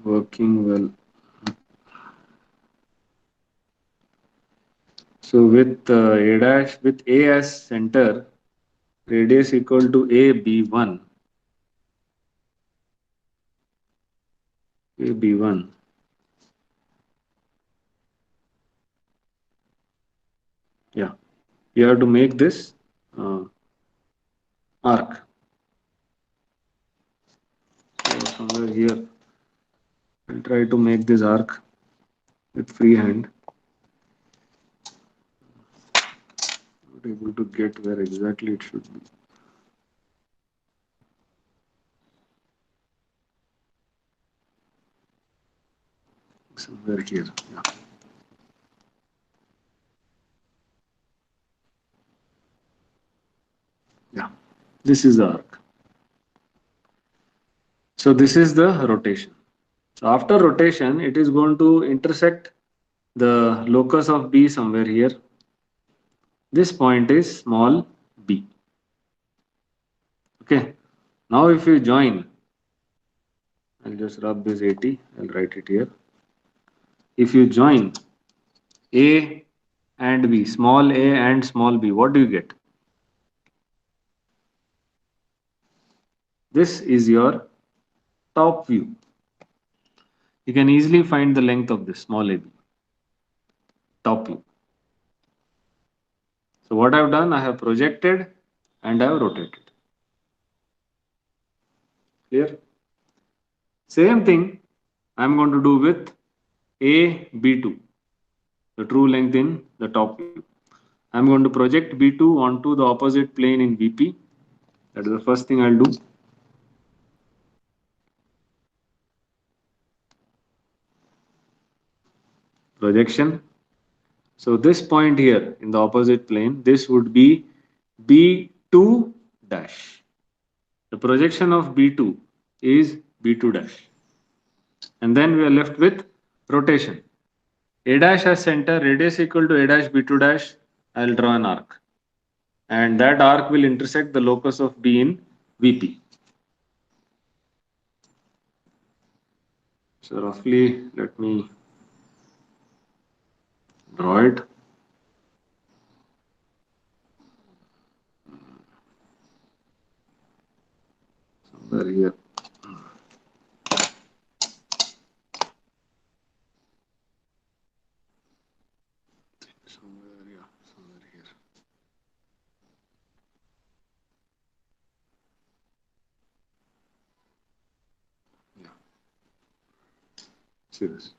working well. So with A dash, with A as center, radius equal to AB1. AB1. Yeah, you have to make this arc. So somewhere here, I'll try to make this arc with free hand. Not able to get where exactly it should be. Somewhere here. Yeah. Yeah. This is the arc. So this is the rotation. So after rotation, it is going to intersect the locus of B somewhere here. This point is small b. Okay. Now if you join, I'll just rub this 80. I'll write it here. If you join A and B, small a and small b, what do you get? This is your top view. You can easily find the length of this small ab. top view. So what I've done, I have projected and I have rotated. Clear? Same thing I'm going to do with AB2, the true length in the top view. I'm going to project B2 onto the opposite plane in VP. That is the first thing I'll do. Projection. So this point here in the opposite plane, this would be B2 dash. The projection of B2 is B2 dash. And then we are left with rotation. A dash as center, radius equal to A dash B2 dash. I'll draw an arc. And that arc will intersect the locus of B in VP. So roughly, let me draw it. Somewhere here. Somewhere here. Yeah. See this.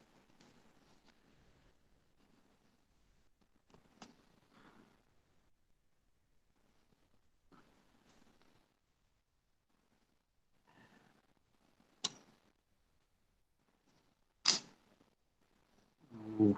Oof.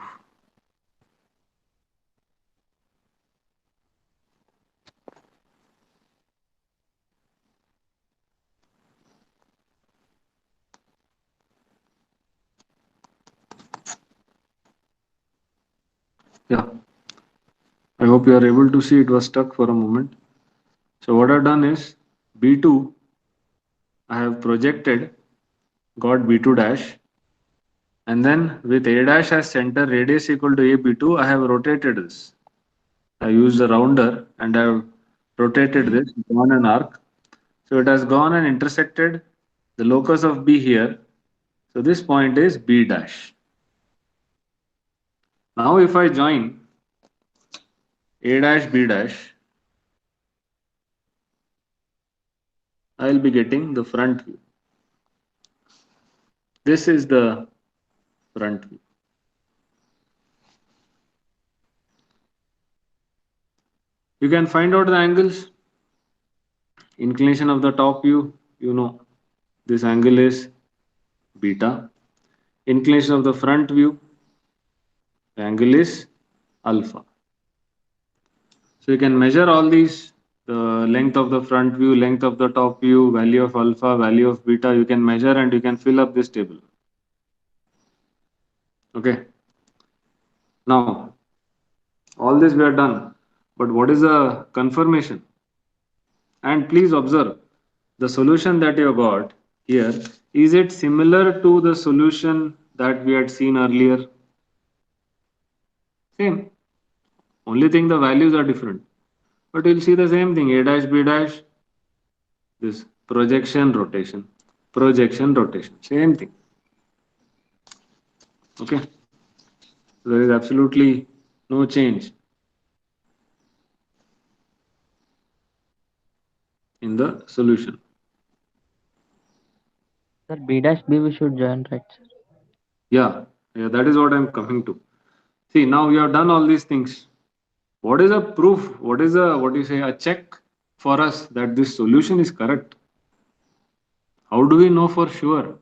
Yeah, I hope you are able to see it was stuck for a moment. So what I've done is B2, I have projected, got B2 dash, and then with A dash as center, radius equal to AB2, I have rotated this. I used a rounder and I have rotated this, drawn an arc. So it has gone and intersected the locus of B here. So this point is B dash. Now if I join A dash B dash, I will be getting the front view. This is the front view. You can find out the angles. Inclination of the top view, you know, this angle is beta. Inclination of the front view, the angle is alpha. So you can measure all these, the length of the front view, length of the top view, value of alpha, value of beta. You can measure and you can fill up this table. Okay. Now, all this we are done. But what is the confirmation? And please observe the solution that you got here. Is it similar to the solution that we had seen earlier? Same. Only thing the values are different. But you'll see the same thing. A dash, B dash. This projection, rotation. Projection, rotation. Same thing. Okay. So there is absolutely no change in the solution. Sir, B dash B we should join, right, sir? Yeah, that is what I'm coming to. See, now you have done all these things. What is a proof? What is a, what do you say, a check for us that this solution is correct? How do we know for sure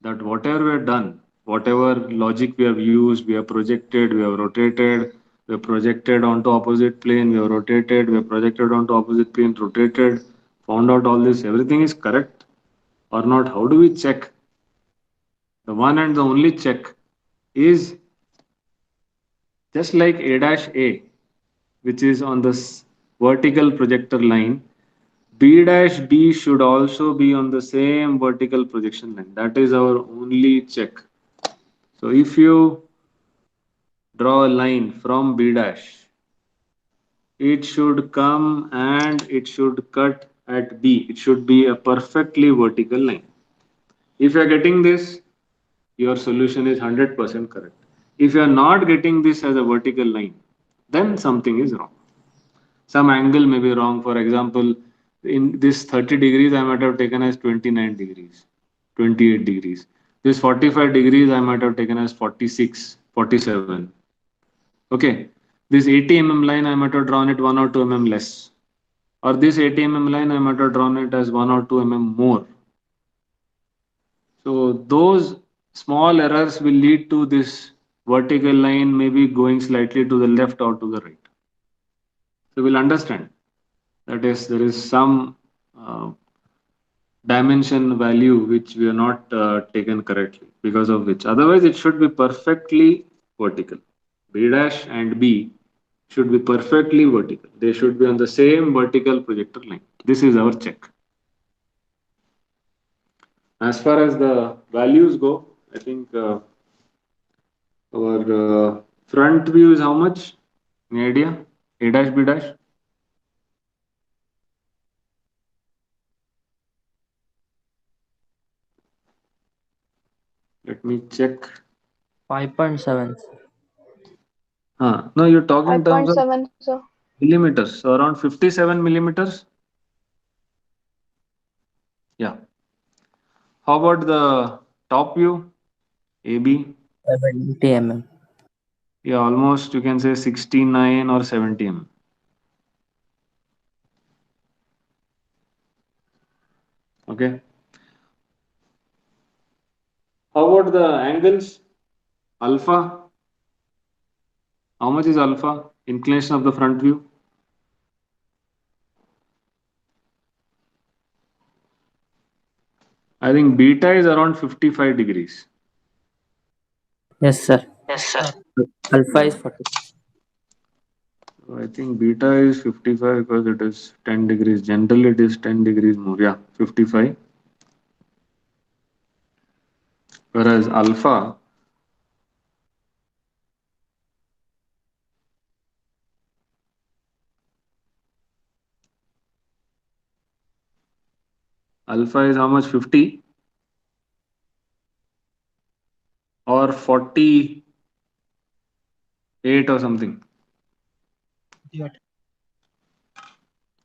that whatever we have done, whatever logic we have used, we have projected, we have rotated, we have projected onto opposite plane, we have rotated, we have projected onto opposite plane, rotated, found out all this, everything is correct or not? How do we check? The one and the only check is just like A dash A, which is on this vertical projector line, B dash B should also be on the same vertical projection line. That is our only check. So if you draw a line from B dash, it should come and it should cut at B. It should be a perfectly vertical line. If you are getting this, your solution is 100% correct. If you are not getting this as a vertical line, then something is wrong. Some angle may be wrong. For example, in this 30 degrees, I might have taken as 29 degrees, 28 degrees. This 45 degrees, I might have taken as 46, 47. Okay. This 80 line, I might have drawn it 1 or 2 less. Or this 80 line, I might have drawn it as 1 or 2 more. So those small errors will lead to this vertical line maybe going slightly to the left or to the right. So we'll understand that is there is some uh, dimension value which we are not taken correctly, because of which otherwise it should be perfectly vertical. B dash and B should be perfectly vertical. They should be on the same vertical projector line. This is our check. As far as the values go, I think our front view is how much? Any idea? A dash, B dash? Let me check. 5.7. No, you're talking in terms of 5.7, sir. millimeters. So around 57 millimeters. Yeah. How about the top view? AB? 70 mm. Yeah, almost you can say 69 or 70 mm. Okay. How about the angles? Alpha? How much is alpha? Inclination of the front view? I think beta is around 55 degrees. Yes, sir. Yes, sir. Alpha Yeah. is 40. So I think beta is 55 because it is 10 degrees. Generally, it is 10 degrees more. Yeah, 55. Whereas alpha is how much? 50 or 48 or something.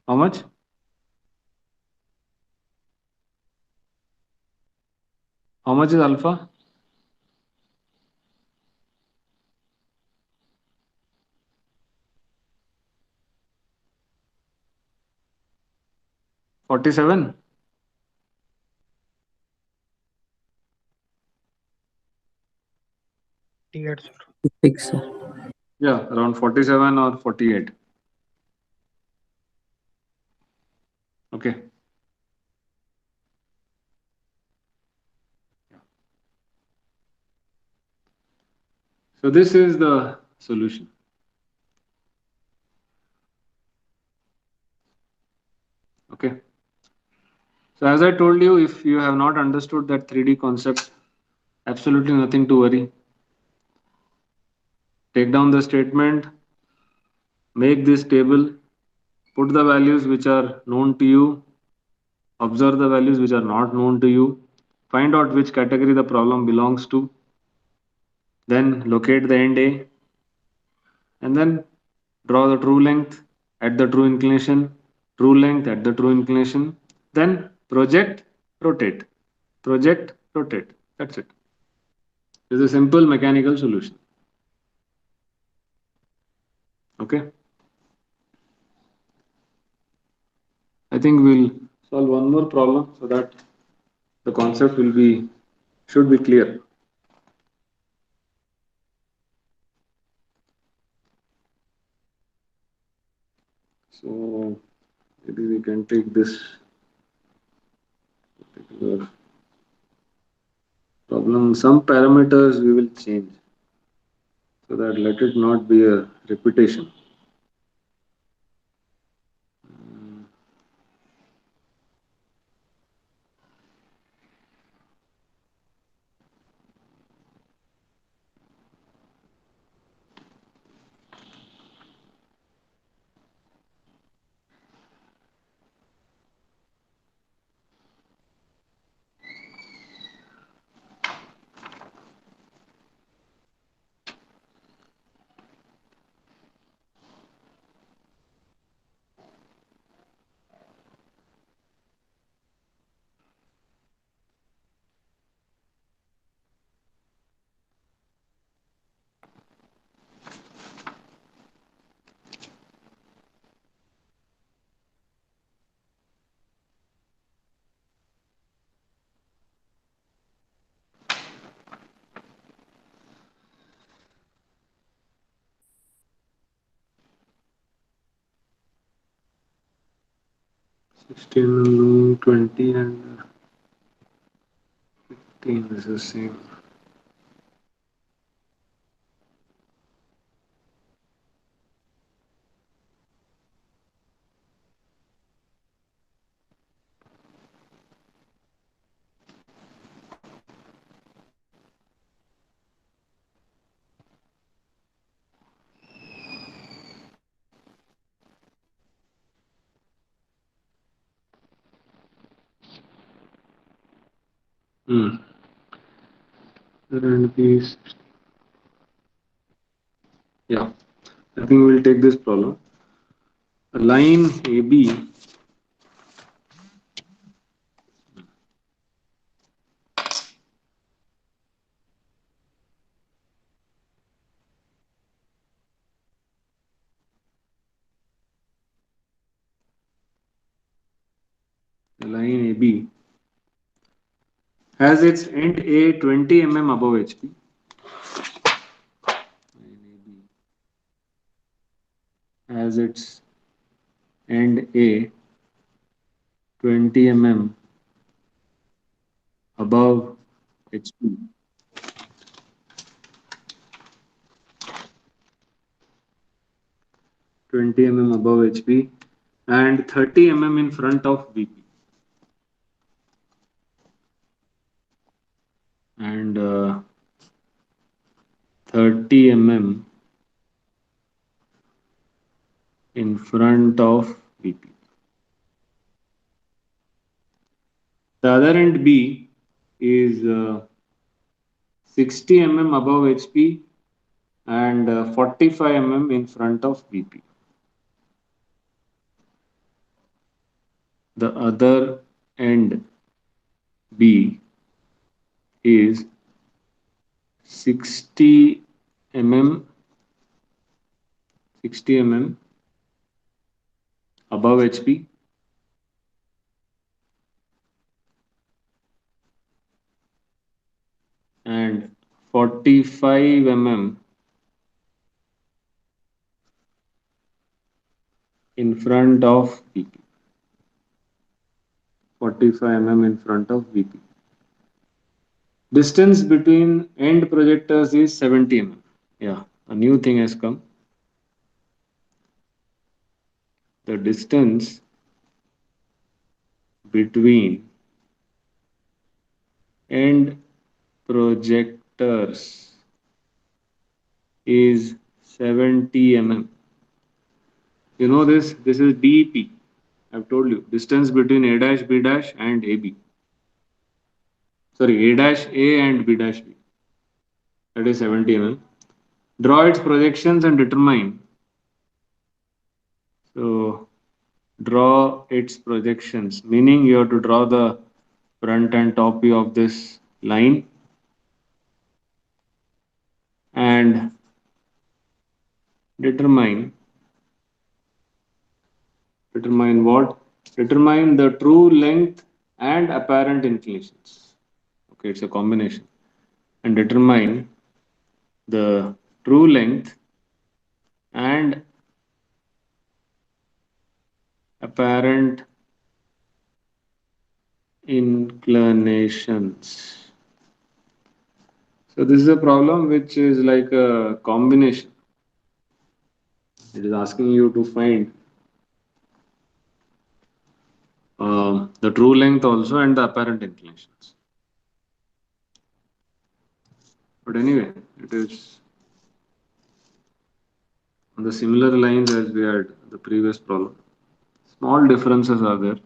How much? How much is alpha? 47? 6, sir. Yeah, around 47 or 48. Okay. So this is the solution. Okay. So as I told you, if you have not understood that 3D concept, absolutely nothing to worry. Take down the statement, make this table, put the values which are known to you, observe the values which are not known to you, find out which category the problem belongs to, then locate the end A, and then draw the true length at the true inclination, true length at the true inclination, then project, rotate, project, rotate. That's it. It's a simple mechanical solution. Okay. I think we'll solve one more problem so that the concept will be should be clear. So maybe we can take this particular problem. Some parameters we will change so that let it not be a repetition. 16, 20 and 15 is the same. Hmm. And these, yeah, I think we'll take this problem. A line AB line AB has its end A 20 above HP. Line AB has its end A 20 above HP. 20 above HP and 30 in front of VP. And 30 in front of VP. The other end B is 60 above HP and 45 in front of VP. The other end B is 60 mm 60 above HP and 45 in front of VP. 45 in front of VP. Distance between end projectors is 70 Yeah, a new thing has come. The distance between end projectors is 70 You know this? This is DP. I've told you. Distance between A dash, B dash and AB. Sorry, A dash A and B dash B. That is 70 Draw its projections and determine. So, draw its projections, meaning you have to draw the front and top view of this line and determine what? Determine the true length and apparent inclinations. Okay, it's a combination. And determine the true length and apparent inclinations. So this is a problem which is like a combination. It is asking you to find the true length also and the apparent inclinations. But anyway, it is on the similar lines as we had the previous problem. Small differences are there.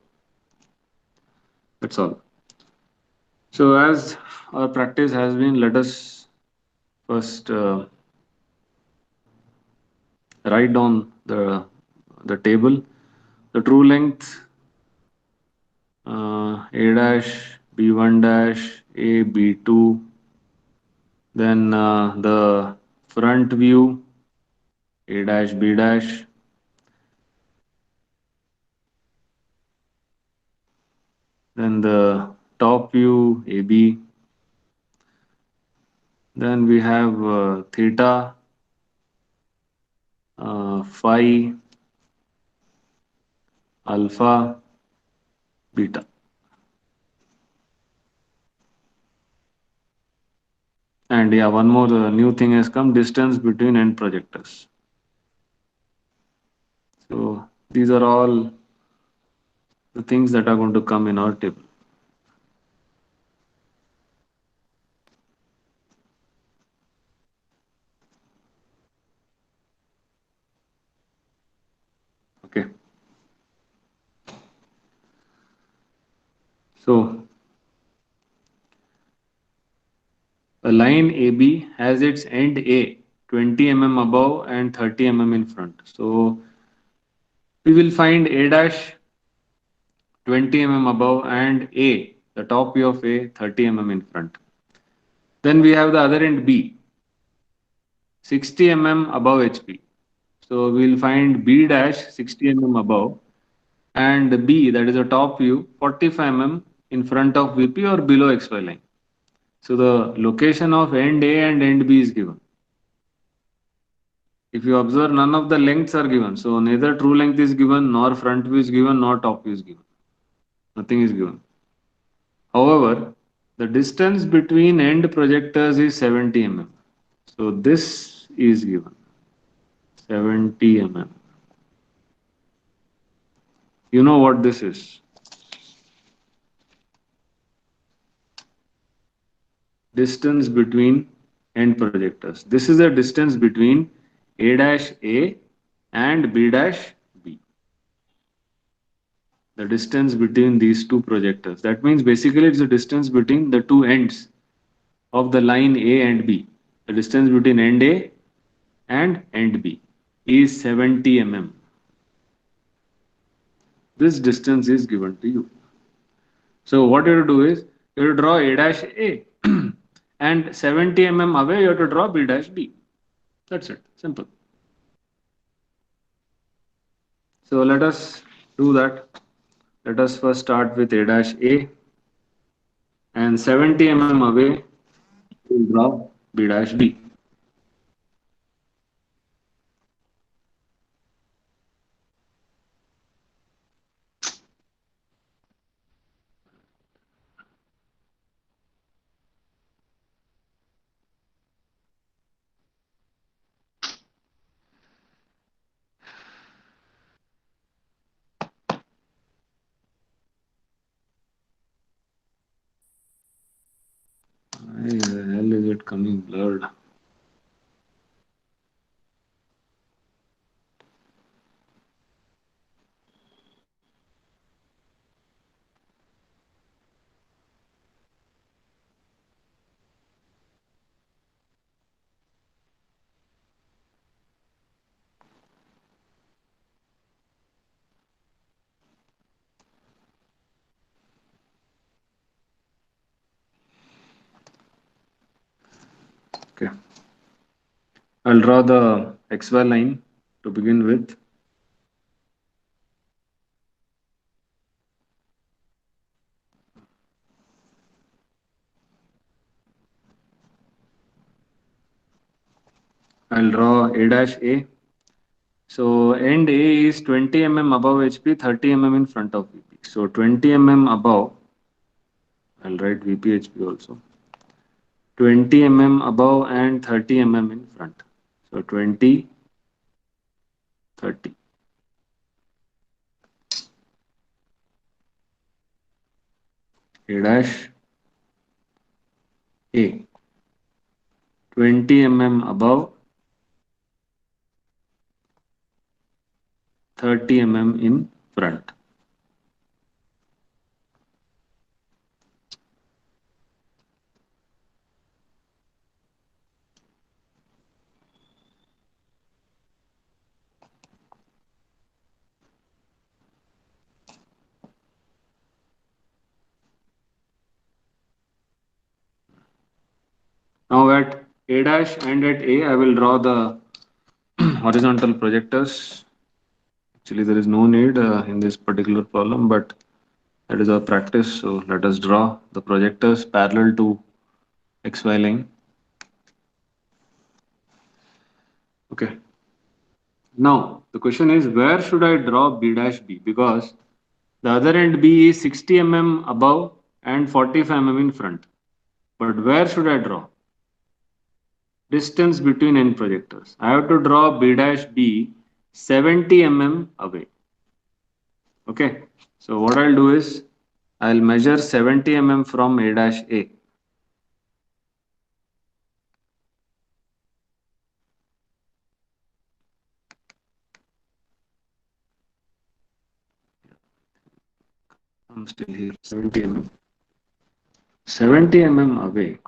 That's all. So as our practice has been, let us first write down the table. The true length A dash, B1 dash, A, B2. Then the front view A dash, B dash. Then the top view AB. Then we have theta, phi, alpha, beta. And yeah, one more new thing has come, distance between end projectors. So these are all the things that are going to come in our table. Okay. So a line AB has its end A 20 mm above and 30 mm in front. So we will find A dash 20 mm above and A, the top view of A 30 mm in front. Then we have the other end B 60 mm above HP. So we'll find B dash 60 mm above and B, that is a top view, 45 mm in front of VP or below XY line. So the location of end A and end B is given. If you observe, none of the lengths are given. So neither true length is given, nor front view is given, nor top view is given. Nothing is given. However, the distance between end projectors is 70 mm. So this is given 70 mm. You know what this is? Distance between end projectors. This is the distance between A dash A and B dash B. The distance between these two projectors. That means basically it's the distance between the two ends of the line A and B. The distance between end A and end B is 70 mm. This distance is given to you. So what you have to do is you have to draw A dash A and 70 mm away you have to draw B dash B. That's it. Simple. So let us do that. Let us first start with A dash A and 70 mm away we'll draw B dash B. Why the hell is it coming blurred? Okay. I'll draw the XY line to begin with. I'll draw A dash A. So end A is 20 mm above HP, 30 mm in front of VP. So 20 mm above, I'll write VP HP also. 20 mm above and 30 mm in front. So 20, 30. A dash A. 20 mm above, 30 mm in front. Now at A dash and at A, I will draw the horizontal projectors. Actually, there is no need in this particular problem, but that is our practice. So let us draw the projectors parallel to XY line. Okay. Now the question is, where should I draw B dash B? Because The other end B is 60 mm above and 45 mm in front. But where should I draw? Distance between end projectors. I have to draw B dash B 70 mm away. Okay. So what I'll do is I'll measure 70 mm from A dash A. I'm still here. 70 mm. 70 mm away.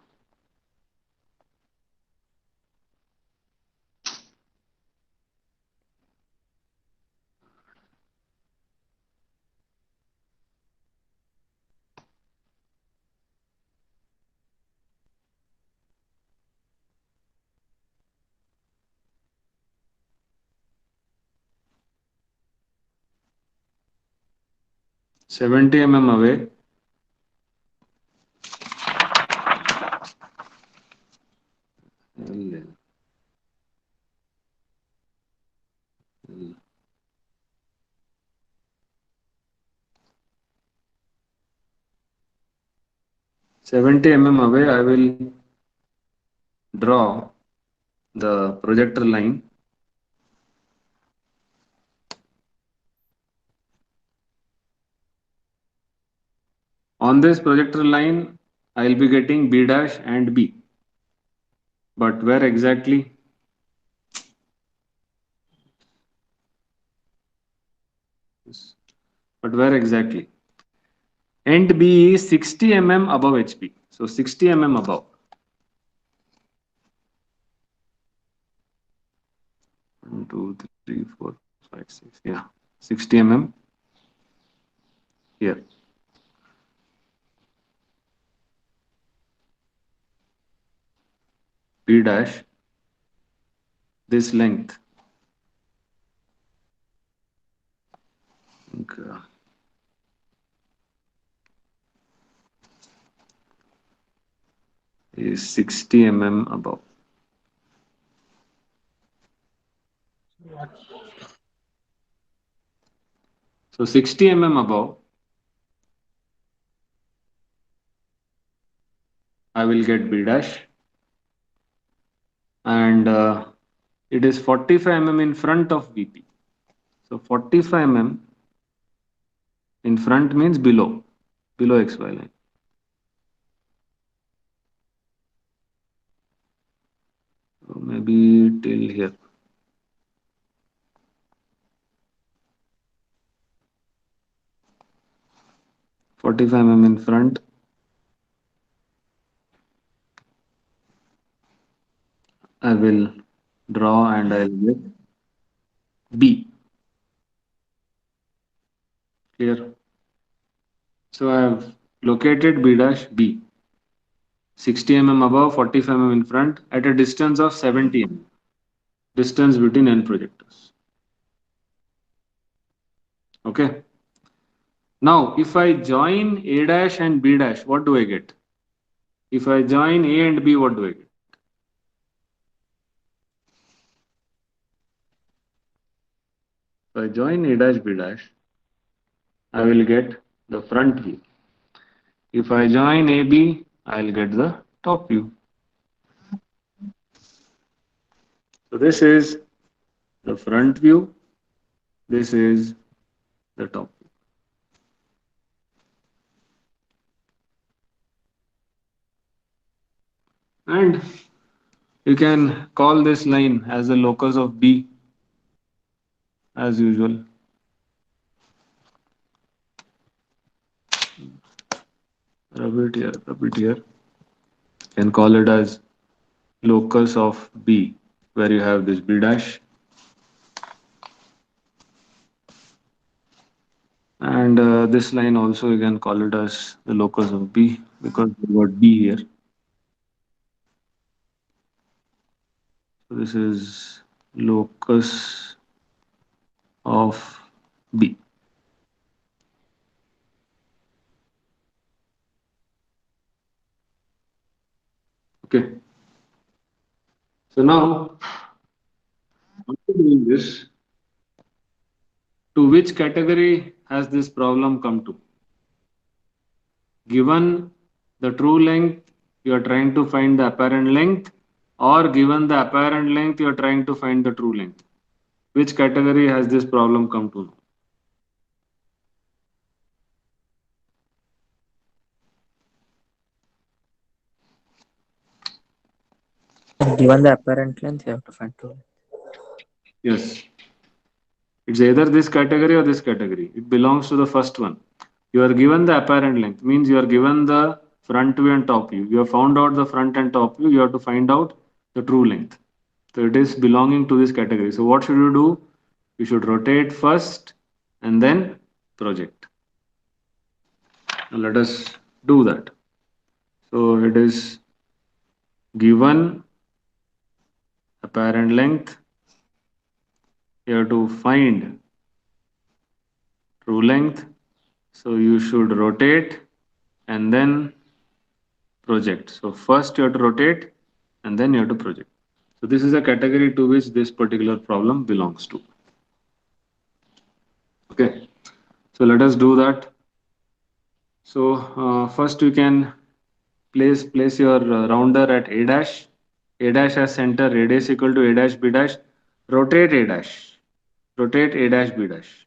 Seventy mm away. L, 70 mm away, I will draw the projector line. On this projector line, I will be getting B dash and B. But where exactly? But where exactly? End B is 60 mm above HP. So 60 mm above. 1, 2, 3, 4, 5, 6. Yeah. 60 mm here. B dash, this length. Okay. Is 60 mm above. So 60 mm above, I will get B dash, and it is 45 mm in front of VP. So 45 mm in front means below XY line. So maybe till here. 45 mm in front. I will draw and I'll get B. Here. So I have located B dash B. 60 mm above, 45 mm in front at a distance of 70 mm. Distance between end projectors. Okay. Now, if I join A dash and B dash, what do I get? If I join A and B, what do I get? If I join A dash B dash, I will get the front view. If I join AB, I'll get the top view. So this is the front view. This is the top view. And you can call this line as the locus of B as usual. Rub it here, rub it here. You can call it as locus of B, where you have this B dash. And this line also you can call it as the locus of B because we got B here. So this is locus of B. Okay. So now after doing this, to which category has this problem come to? Given the true length, you are trying to find the apparent length, or given the apparent length, you are trying to find the true length. Which category has this problem come to? Given the apparent length, you have to find true. Yes, it's either this category or this category. It belongs to the first one. You are given the apparent length, means you are given the front view and top view. You have found out the front and top view, you have to find out the true length. So it is belonging to this category. So what should you do? You should rotate first and then project. Now let us do that. So it is given apparent length, you have to find true length. So you should rotate and then project. So first you have to rotate and then you have to project. So this is a category to which this particular problem belongs to. Okay, so let us do that. So first you can place your rounder at a dash. A dash as center, radius equal to a dash b dash. Rotate a dash, rotate a dash b dash,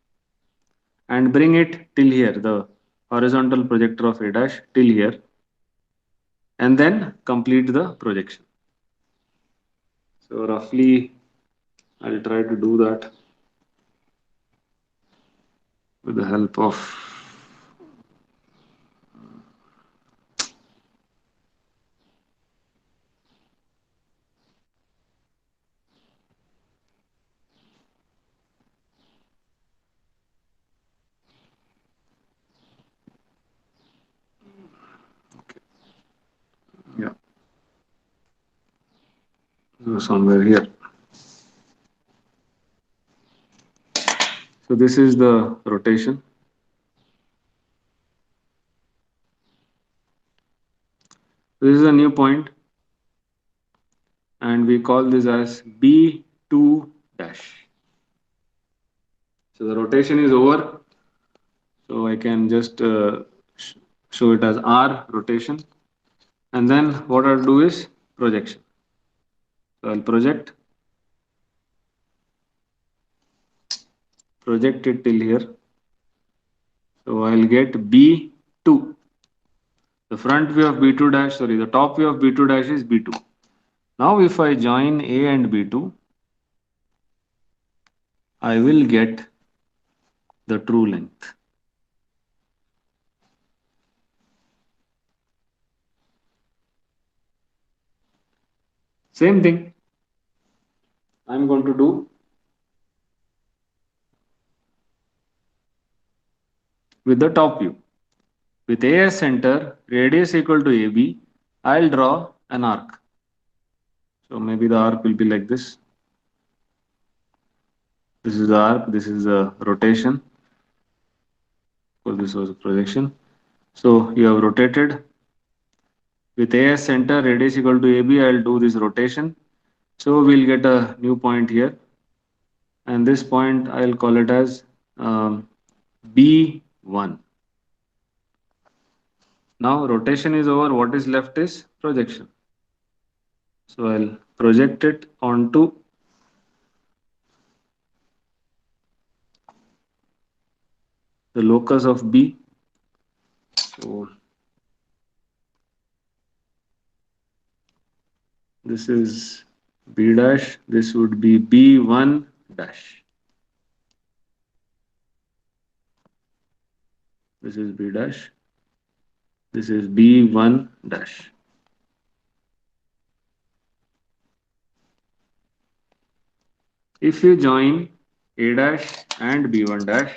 and bring it till here, the horizontal projector of a dash till here, and then complete the projection. So roughly I'll try to do that with the help of yeah, so somewhere here. So this is the rotation. This is a new point and we call this as B2 dash. So the rotation is over. So I can just show it as R rotation. And then what I'll do is projection. So I'll project it till here. So I'll get B2. The front view of B2 dash, sorry, the top view of B2 dash is B2. Now if I join A and B2, I will get the true length. Same thing I'm going to do with the top view. With A as center, radius equal to AB, I'll draw an arc. So maybe the arc will be like this. This is the arc, this is the rotation. Well, this was a projection. So you have rotated. With A as center, radius equal to AB, I'll do this rotation. So we'll get a new point here. And this point, I'll call it as B1. Now rotation is over, what is left is projection. So I'll project it onto the locus of B. So this is B dash, this would be B1 dash. This is B dash, this is B1 dash. If you join A dash and B1 dash,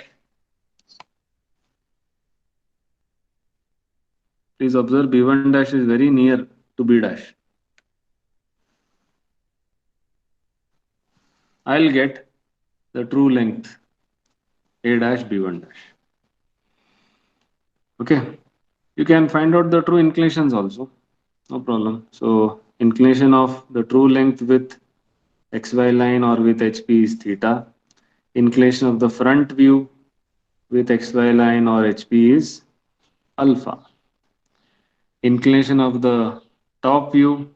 please observe B1 dash is very near to B dash. I'll get the true length A dash B1 dash. Okay, you can find out the true inclinations also, no problem. So inclination of the true length with XY line or with HP is theta. Inclination of the front view with xy line or HP is alpha. Inclination of the top view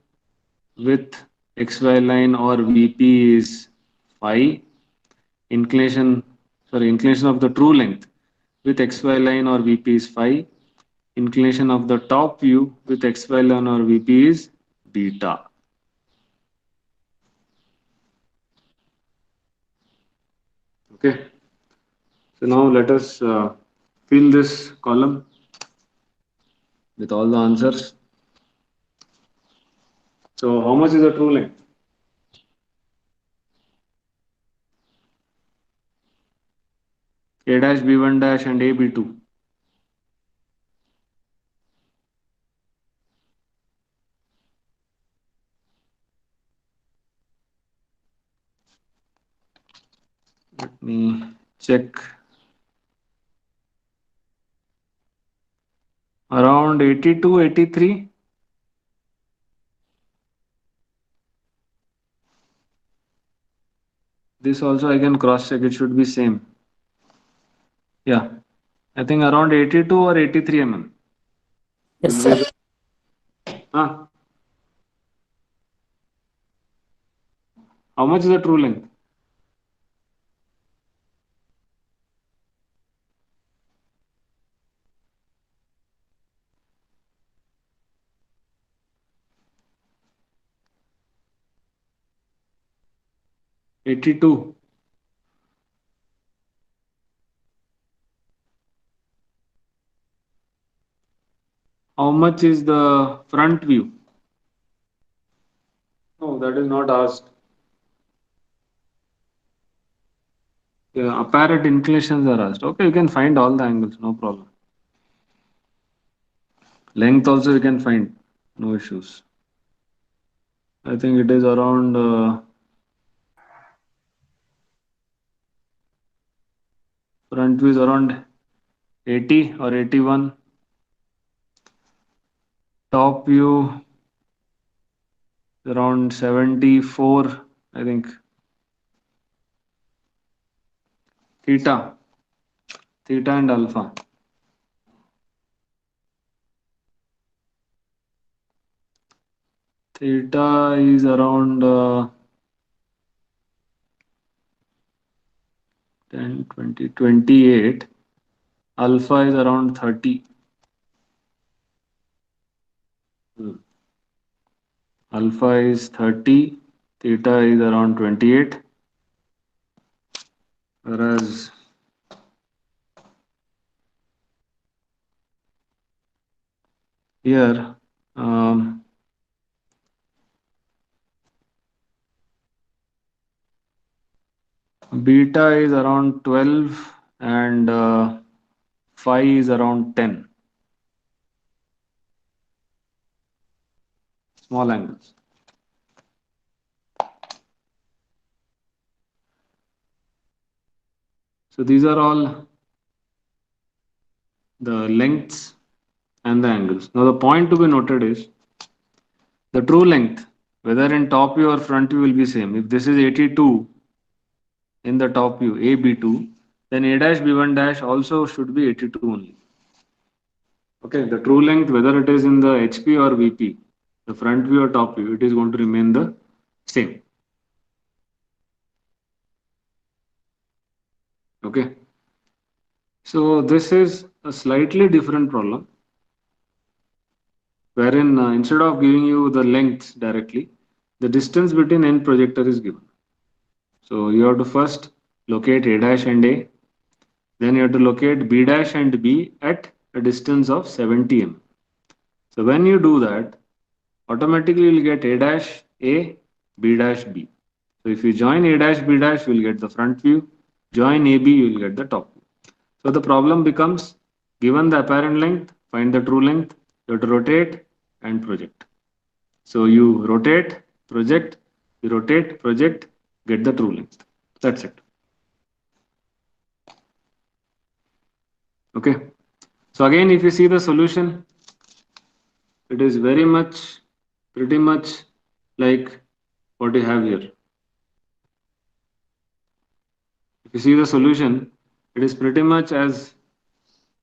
with xy line or VP is phi. Inclination, inclination of the true length with xy line or VP is phi. Inclination of the top view with xy line or VP is beta. Okay. So now let us fill this column with all the answers. So how much is the true length? A dash, B1 dash and A B2. Let me check. Around 82, 83. This also I can cross check, it should be same. Yeah, I think around 82 or 83 mm. Yes, Will sir. be the- How much is the true length? $82. How much is the front view? No, that is not asked. Yeah, apparent inclinations are asked. Okay, you can find all the angles, no problem. Length also you can find, no issues. I think it is around front view is around 80 or 81. Top view around 74, I think. Theta, theta and alpha. Theta is around 10, 20, 28. Alpha is around 30. Alpha is 30. Theta is around 28. Whereas here, beta is around 12 and phi is around 10. Small angles. So these are all the lengths and the angles. Now the point to be noted is the true length, whether in top view or front view will be same. If this is 82 in the top view, A B2, then A dash B1 dash also should be 82 only. Okay, the true length, whether it is in the HP or VP, the front view or top view, it is going to remain the same. Okay, so this is a slightly different problem wherein instead of giving you the length directly, the distance between end projector is given. So you have to first locate A dash and A, then you have to locate B dash and B at a distance of 70 mm. So when you do that, automatically you'll get A dash A, B dash B. So if you join A dash B dash, you will get the front view. Join AB, you will get the top view. So the problem becomes, given the apparent length, find the true length. You have to rotate and project. So you rotate, project, you rotate, project, get the true length. That's it. Okay. So again, if you see the solution, it is very much, pretty much like what you have here. you see the solution, it is pretty much as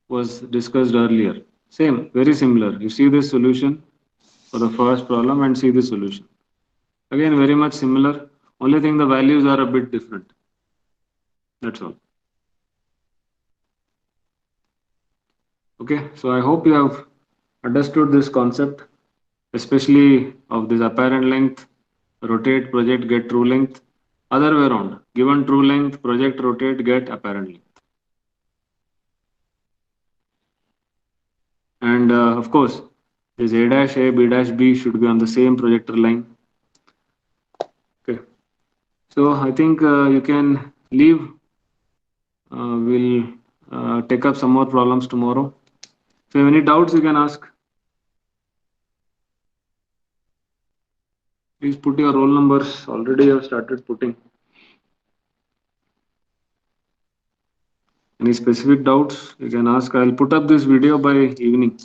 was discussed earlier. Same, very similar. You see this solution for the first problem and see the solution. Again, very much similar. Only thing the values are a bit different. That's all. Okay, so I hope you have understood this concept, especially of this apparent length, rotate, project, get true length. Other way around, given true length, project, rotate, get apparent length. And of course, this A dash A, B dash B should be on the same projector line. Okay, so I think you can leave. We'll take up some more problems tomorrow. If you have any doubts, you can ask. Please put your roll numbers. Already you have started putting. Any specific doubts, you can ask. I'll put up this video by evening.